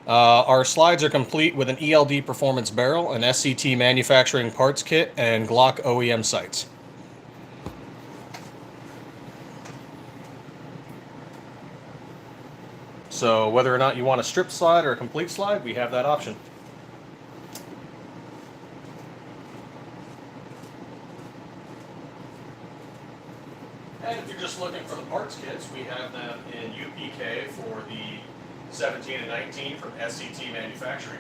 Our slides are complete with an ELD performance barrel, an SCT manufacturing parts kit, and Glock OEM sights. So whether or not you want a strip slide or a complete slide, we have that option. And if you're just looking for the parts kits, we have them in UPK for the 17 and 19 from SCT Manufacturing.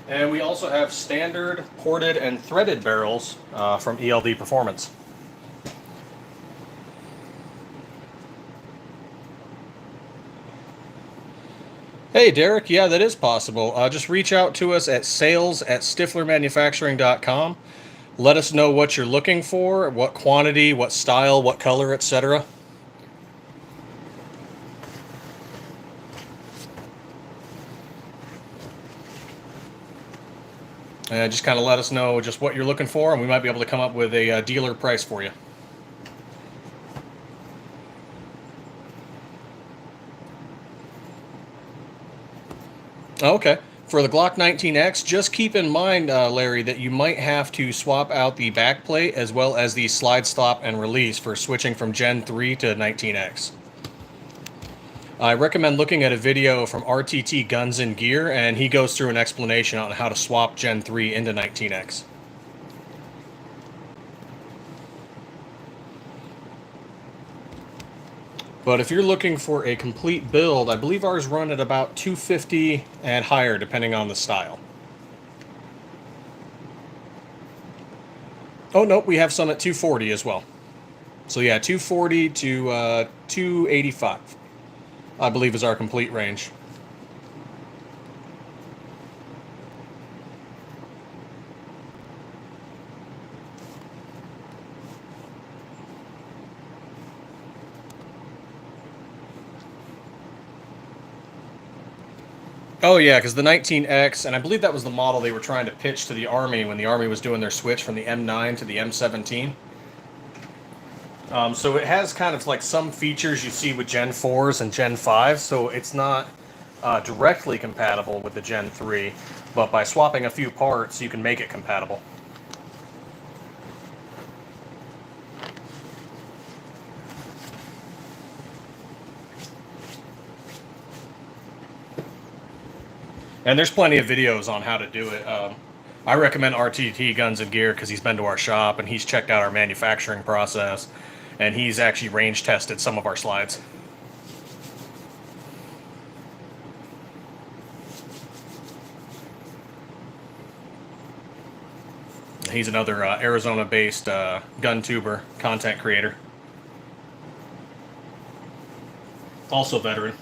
And we also have standard, ported, and threaded barrels from ELD Performance. Hey, Derek, yeah, that is possible. Just reach out to us at sales@stifflermanufacturing.com. Let us know what you're looking for, what quantity, what style, what color, etc. Just kind of let us know just what you're looking for, and we might be able to come up with a dealer price for you. Okay. For the Glock 19X, just keep in mind, Larry, that you might have to swap out the back plate as well as the slide stop and release for switching from Gen 3 to 19X. I recommend looking at a video from RTT Guns and Gear, and he goes through an explanation on how to swap Gen 3 into 19X. But if you're looking for a complete build, I believe ours run at about 250 and higher, depending on the style. Oh, nope, we have some at 240 as well. So yeah, 240 to 285, I believe, is our complete range. Oh yeah, because the 19X, and I believe that was the model they were trying to pitch to the Army when the Army was doing their switch from the M9 to the M17. So it has kind of like some features you see with Gen 4s and Gen 5s, so it's not directly compatible with the Gen 3, but by swapping a few parts, you can make it compatible. And there's plenty of videos on how to do it. I recommend RTT Guns and Gear because he's been to our shop and he's checked out our manufacturing process, and he's actually range tested some of our slides. He's another Arizona-based gun tuber, content creator. Also veteran.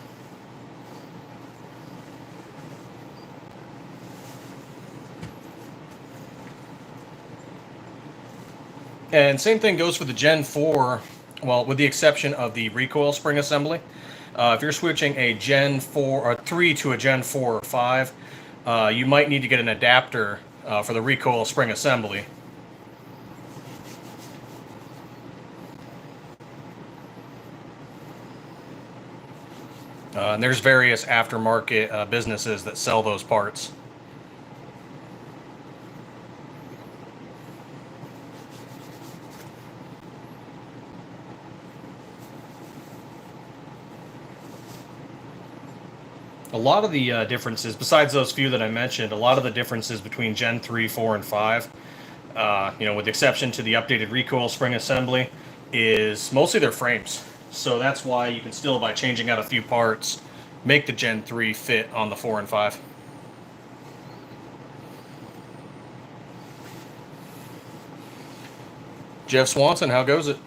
And same thing goes for the Gen 4, well, with the exception of the recoil spring assembly. If you're switching a Gen 4 or 3 to a Gen 4 or 5, you might need to get an adapter for the recoil spring assembly. And there's various aftermarket businesses that sell those parts. A lot of the differences, besides those few that I mentioned, a lot of the differences between Gen 3, 4, and 5, with the exception to the updated recoil spring assembly, is mostly their frames. So that's why you can still, by changing out a few parts, make the Gen 3 fit on the 4 and 5. Jeff Swanson, how goes it?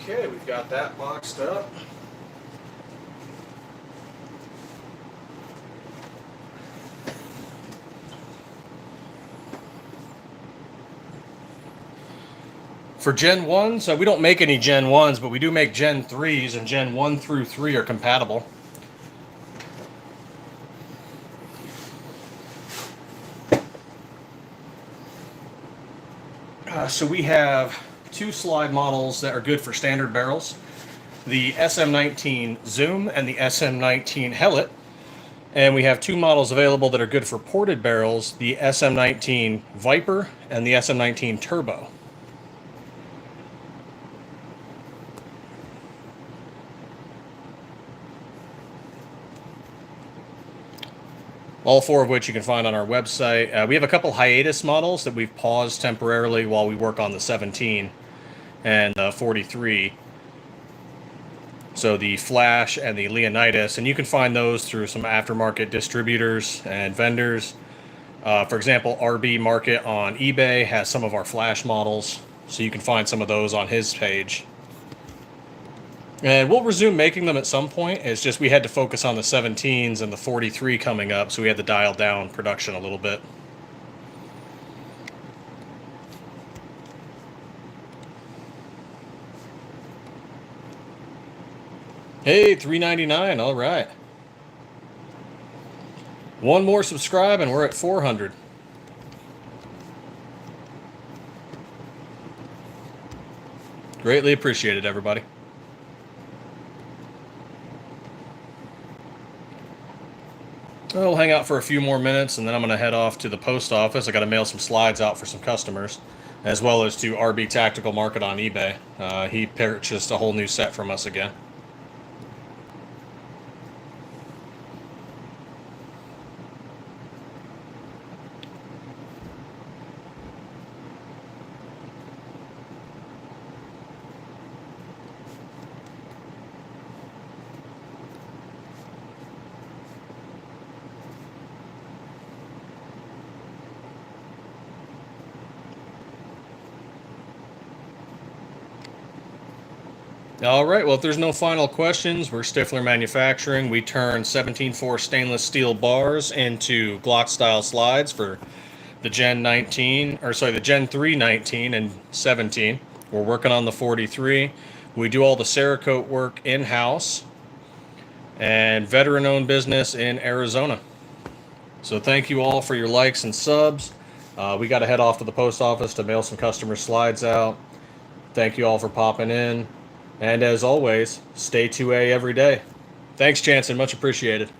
Okay, we've got that boxed up. For Gen 1s, we don't make any Gen 1s, but we do make Gen 3s, and Gen 1 through 3 are compatible. So we have two slide models that are good for standard barrels, the SM19 Zoom and the SM19 Hellet. And we have two models available that are good for ported barrels, the SM19 Viper and the SM19 Turbo. All four of which you can find on our website. We have a couple hiatus models that we've paused temporarily while we work on the 17. and 43. So the Flash and the Leonidas, and you can find those through some aftermarket distributors and vendors. For example, RB Market on eBay has some of our Flash models, so you can find some of those on his page. And we'll resume making them at some point. It's just we had to focus on the 17s and the 43 coming up, so we had to dial down production a little bit. Hey, $3.99, all right. One more subscribe and we're at 400. Greatly appreciated, everybody. I'll hang out for a few more minutes and then I'm going to head off to the post office. I got to mail some slides out for some customers, as well as to RB Tactical Market on eBay. He purchased a whole new set from us again. All right, well, if there's no final questions, we're Stiffler Manufacturing. We turn 17.4 stainless steel bars into Glock style slides for the Gen 19, or sorry, the Gen 3 19 and 17. We're working on the 43. We do all the Cerakote work in-house and veteran-owned business in Arizona. So thank you all for your likes and subs. We got to head off to the post office to mail some customer slides out. Thank you all for popping in. And as always, stay 2A every day. Thanks, Jansen. Much appreciated.